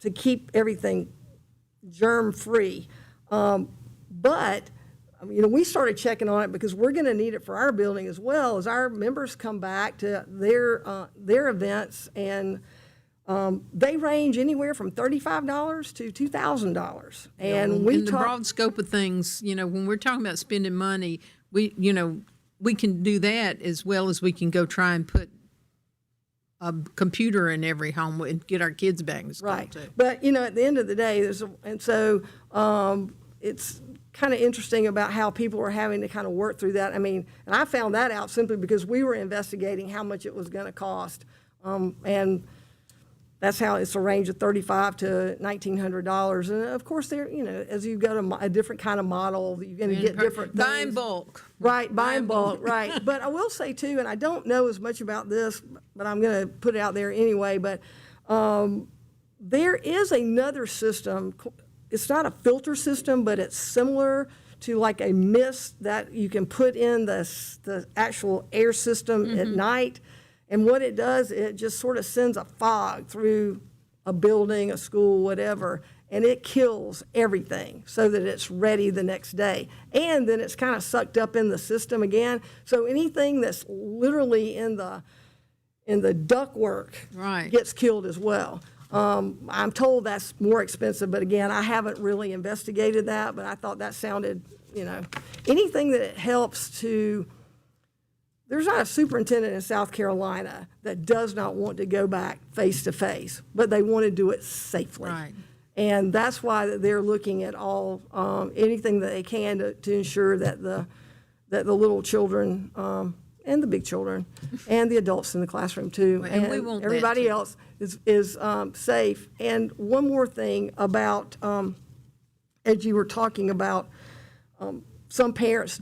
to keep everything germ-free. But, you know, we started checking on it because we're going to need it for our building as well, as our members come back to their events, and they range anywhere from $35 to $2,000. And in the broad scope of things, you know, when we're talking about spending money, we can do that as well as we can go try and put a computer in every home and get our kids back to school. Right. Too. But, you know, at the end of the day, it's kind of interesting about how people are having to kind of work through that. I mean, and I found that out simply because we were investigating how much it was going to cost. And that's how it's a range of $3,500 to $1,900. And of course, there, you know, as you go to a different kind of model, you're going to get different things. Buy in bulk. Right, buy in bulk, right. But I will say too, and I don't know as much about this, but I'm going to put it out there anyway, but there is another system. It's not a filter system, but it's similar to like a mist that you can put in the actual air system at night. And what it does, it just sort of sends a fog through a building, a school, whatever, and it kills everything so that it's ready the next day. And then it's kind of sucked up in the system again. So anything that's literally in the ductwork gets killed as well. I'm told that's more expensive, but again, I haven't really investigated that, but I thought that sounded, you know, anything that helps to. There's not a superintendent in South Carolina that does not want to go back face to face, but they want to do it safely. Right. And that's why they're looking at all anything that they can to ensure that the little children and the big children and the adults in the classroom too, And we want that everybody too. else is safe. And one more thing about, as you were talking about, some parents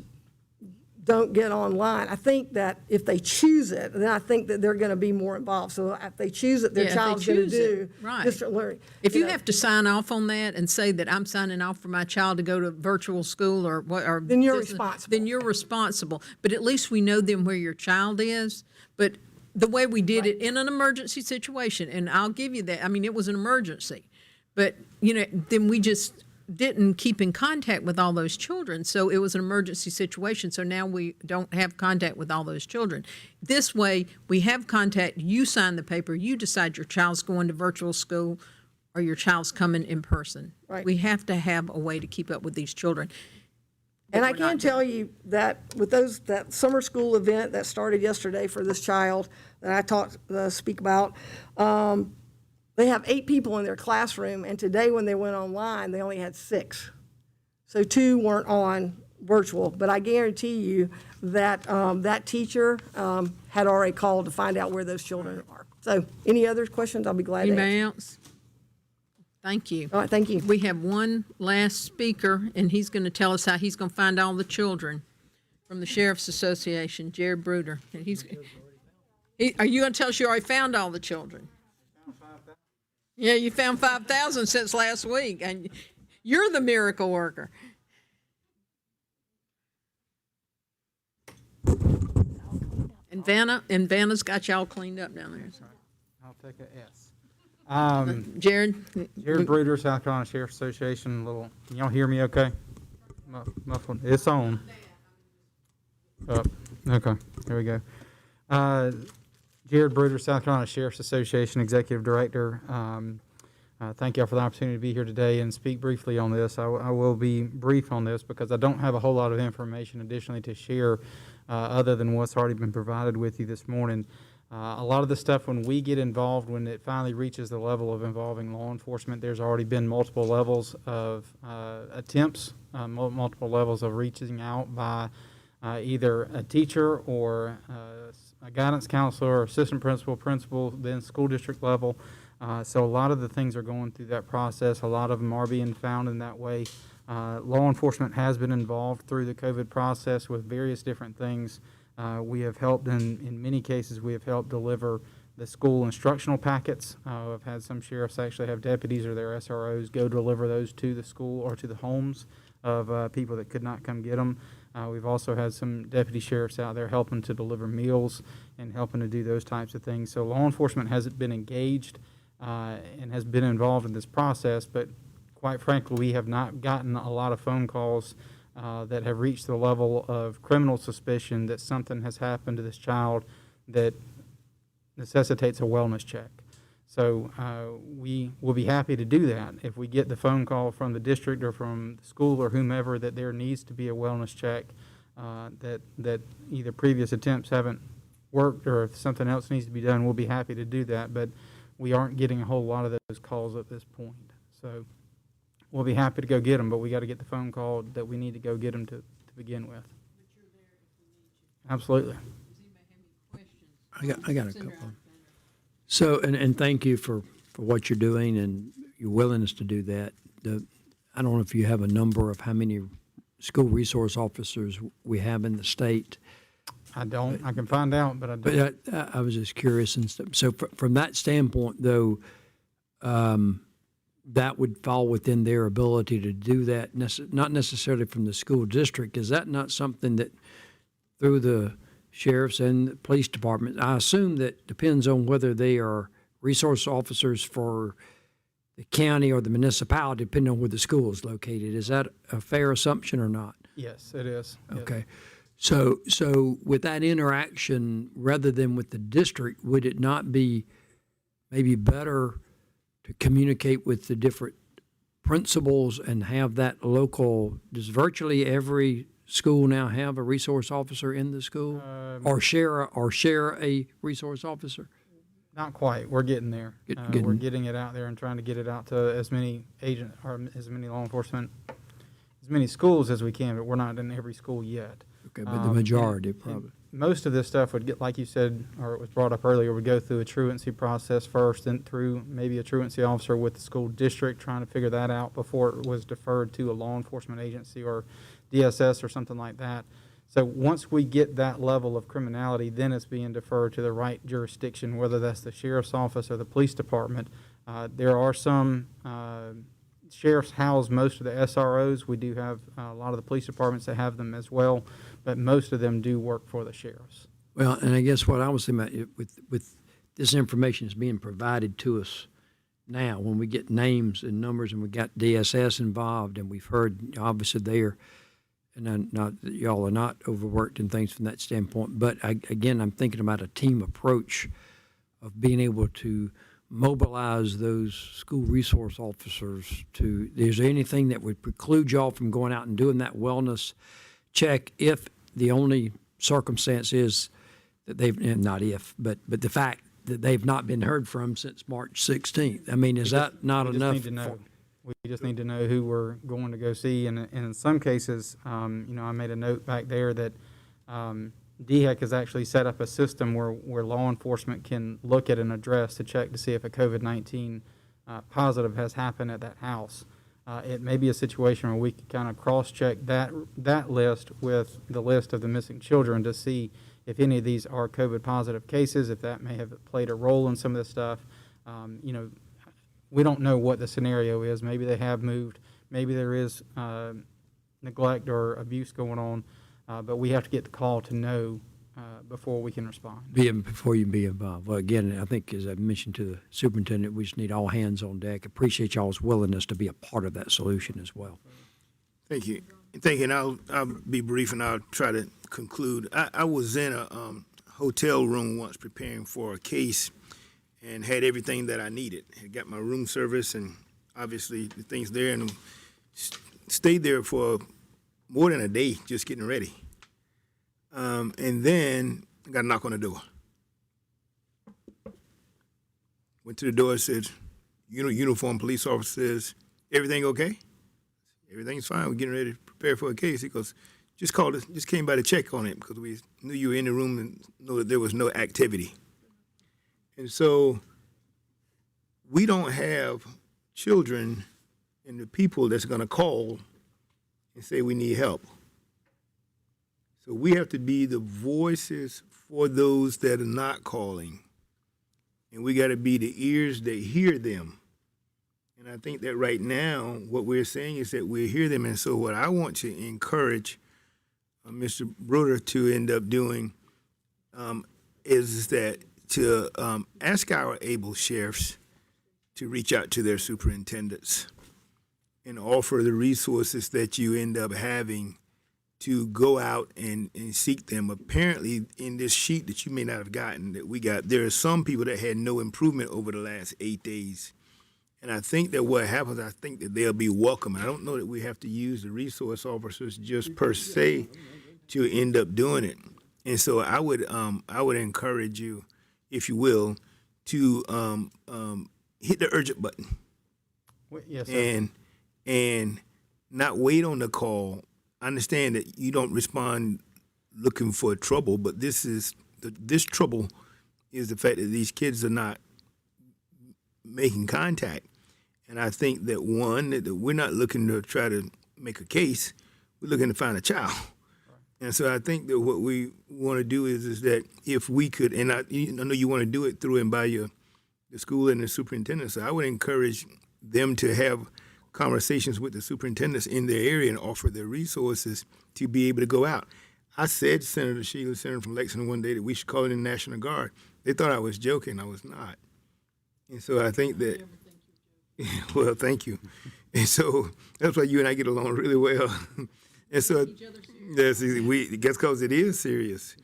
don't get online. I think that if they choose it, then I think that they're going to be more involved. So if they choose it, their Yeah, if they child's going to choose it, do right. district learning. If you know. have to sign off on that and say that I'm signing off for my child to go to virtual school or what, or Then you're distance, responsible. Then you're responsible. But at least we know then where your child is. But the way we did it in an emergency situation, and I'll give you that. I mean, it was an emergency, but then we just didn't keep in contact with all those children. So it was an emergency situation. So now we don't have contact with all those children. This way, we have contact. You sign the paper. You decide your child's going to virtual school or your child's coming in person. Right. We have to have a way to keep up with these children. And I can tell you that with that summer school event that started yesterday for this child that I speak about, they have 8 people in their classroom, and today when they went online, they only had 6. So 2 weren't on virtual, but I guarantee you that that teacher had already called to find out where those children are. So any other questions, I'll be glad to answer. Anybody else? Thank you. All right, thank you. We have one last speaker, and he's going to tell us how he's going to find all the children from the Sheriff's Association, Jared Bruder. And are you going to tell us you already found all the children? Yeah, you found 5,000 since last week, and you're the miracle worker. And Vanna's got y'all cleaned up down there. So. I'll take a S. Jared? Jared Bruder, South Carolina Sheriff's Association. Can y'all hear me okay? Muffled. It's on. Up. Okay, there we go. Jared Bruder, South Carolina Sheriff's Association Executive Director. Thank y'all for the opportunity to be here today and speak briefly on this. I will be brief on this because I don't have a whole lot of information additionally to share other than what's already been provided with you this morning. A lot of the stuff, when we get involved, when it finally reaches the level of involving law enforcement, there's already been multiple levels of attempts, multiple levels of reaching out by either a teacher or a guidance counselor, or assistant principal, then school district level. So a lot of the things are going through that process. A lot of them are being found in that way. Law enforcement has been involved through the COVID process with various different things. We have helped, in many cases, we have helped deliver the school instructional packets. I've had some sheriffs actually have deputies or their SROs go deliver those to the school or to the homes of people that could not come get them. We've also had some deputy sheriffs out there helping to deliver meals and helping to do those types of things. So law enforcement has been engaged and has been involved in this process, but quite frankly, we have not gotten a lot of phone calls that have reached the level of criminal suspicion that something has happened to this child that necessitates a wellness check. So we will be happy to do that. If we get the phone call from the district or from the school or whomever that there needs to be a wellness check, that either previous attempts haven't worked or if something else needs to be done, we'll be happy to do that. But we aren't getting a whole lot of those calls at this point. So we'll be happy to go get them, but we got to get the phone call that we need to go get them to begin with. Absolutely. I got a couple. So, and thank you for what you're doing and your willingness to do that. I don't know if you have a number of how many school resource officers we have in the state. I don't. I can find out, but I don't. But I was just curious and stuff. So from that standpoint, though, that would fall within their ability to do that, not necessarily from the school district. Is that not something that through the sheriffs and the police department, I assume that depends on whether they are resource officers for the county or the municipality, depending on where the school is located. Is that a fair assumption or not? Yes, it is. Yes. Okay. So with that interaction, rather than with the district, would it not be maybe better to communicate with the different principals and have that local? Does virtually every school now have a resource officer in the school, or share a resource officer? Not quite. We're getting there. We're getting it out there and trying to get it out to as many as many law enforcement, as many schools as we can. But we're not in every school yet. Okay, but the majority probably. Most of this stuff would get, like you said, or it was brought up earlier, would go through a truancy process first, then through maybe a truancy officer with the school district trying to figure that out before it was deferred to a law enforcement agency or DSS or something like that. So once we get that level of criminality, then it's being deferred to the right jurisdiction, whether that's the sheriff's office or the police department. There are some sheriffs house most of the SROs. We do have a lot of the police departments that have them as well, but most of them do work for the sheriffs. Well, and I guess what I was thinking about, with this information is being provided to us now, when we get names and numbers and we got DSS involved and we've heard, obviously there, and not that y'all are not overworked and things from that standpoint, but again, I'm thinking about a team approach of being able to mobilize those school resource officers to, is there anything that would preclude y'all from going out and doing that wellness check if the only circumstance is that they've, and not if, but the fact that they've not been heard from since March 16th? I mean, is that not We enough? just need to know. We just need to know who we're going to go see, and in some cases, I made a note back there that DHEC has actually set up a system where law enforcement can look at an address to check to see if a COVID-19 positive has happened at that house. It may be a situation where we can kind of cross-check that list with the list of the missing children to see if any of these are COVID positive cases, if that may have played a role in some of this stuff. We don't know what the scenario is. Maybe they have moved. Maybe there is neglect or abuse going on. But we have to get the call to know before we can respond. Before you be involved. Well, again, I think as I mentioned to the superintendent, we just need all hands on deck. Appreciate y'all's willingness to be a part of that solution as well. Thank you. Thank you, and I'll be brief and I'll try to conclude. I was in a hotel room once preparing for a case and had everything that I needed. I got my room service and obviously the things there, and stayed there for more than a day just getting ready. And then I got a knock on the door. Went to the door, said, uniform police officer says, everything okay? Everything's fine. We're getting ready to prepare for a case. He goes, just called us, just came by to check on it because we knew you were in the room and know that there was no activity. And so we don't have children and the people that's going to call and say we need help. So we have to be the voices for those that are not calling. And we got to be the ears that hear them. And I think that right now, what we're saying is that we hear them. And so what I want to encourage Mr. Bruder to end up doing is that to ask our able sheriffs to reach out to their superintendents and offer the resources that you end up having to go out and seek them. Apparently, in this sheet that you may not have gotten that we got, there are some people that had no improvement over the last 8 days. And I think that what happens, I think that they'll be welcome. I don't know that we have to use the resource officers just per se to end up doing it. And so I would encourage you, if you will, to hit the urgent button. Yes, sir. And not wait on the call. I understand that you don't respond looking for trouble, but this trouble is the fact that these kids are not making contact. And I think that that we're not looking to try to make a case, we're looking to find a child. And so I think that what we want to do is that if we could, and I know you want to do it through and by the school and the superintendent, so I would encourage them to have conversations with the superintendents in their area and offer their resources to be able to go out. I said to Senator Sheila, Senator from Lexington, one day that we should call in the National Guard. They thought I was joking. I was not. And so I think that, well, thank you. And so that's why you and I get along really well. And so that's because it is serious.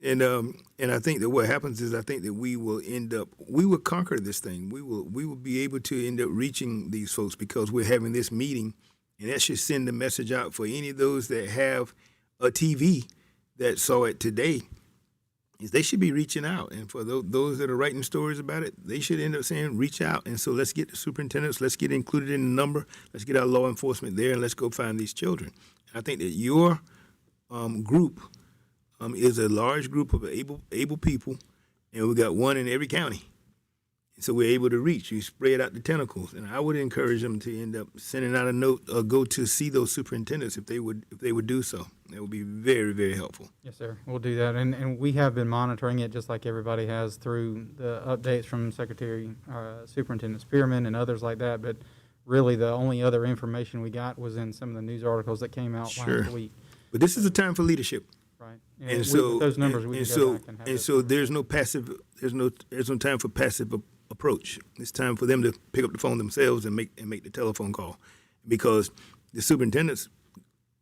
And I think that what happens is I think that we will conquer this thing. We will be able to end up reaching these folks because we're having this meeting, and that should send a message out for any of those that have a TV that saw it today. Is they should be reaching out, and for those that are writing stories about it, they should end up saying reach out. And so let's get the superintendents, let's get included in the number, let's get our law enforcement there, and let's go find these children. And I think that your group is a large group of able people, and we got one in every county. So we're able to reach. You spread out the tentacles, and I would encourage them to end up sending out a note or go to see those superintendents if they would do so. That would be very, very helpful. Yes, sir. We'll do that, and we have been monitoring it just like everybody has through the updates from Superintendent Spearman and others like that. But really, the only other information we got was in some of the news articles that came out last week. But this is a time for leadership. Right. And with so, those numbers, we and can so, go back and have and those so there's no time for passive approach. It's time for them to pick up the phone themselves and make the telephone call, because the superintendents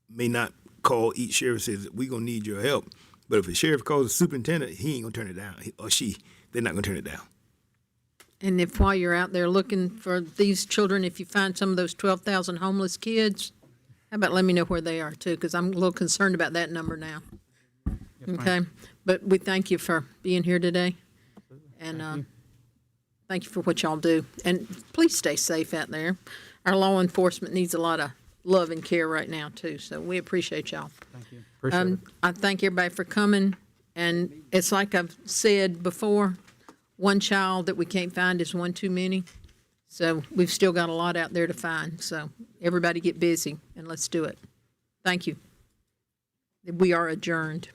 may not call each sheriff and says, we're gonna need your help. But if a sheriff calls the superintendent, he ain't gonna turn it down, they're not gonna turn it down. And if while you're out there looking for these children, if you find some of those 12,000 homeless kids, how about let me know where they are too, because I'm a little concerned about that number now. Okay, but we thank you for being here today. And thank you for what y'all do. And please stay safe out there. Our law enforcement needs a lot of love and care right now too, so we appreciate y'all. Thank you. Appreciate it. I thank everybody for coming, and it's like I've said before, one child that we can't find is one too many. So we've still got a lot out there to find, so everybody get busy and let's do it. Thank you. We are adjourned.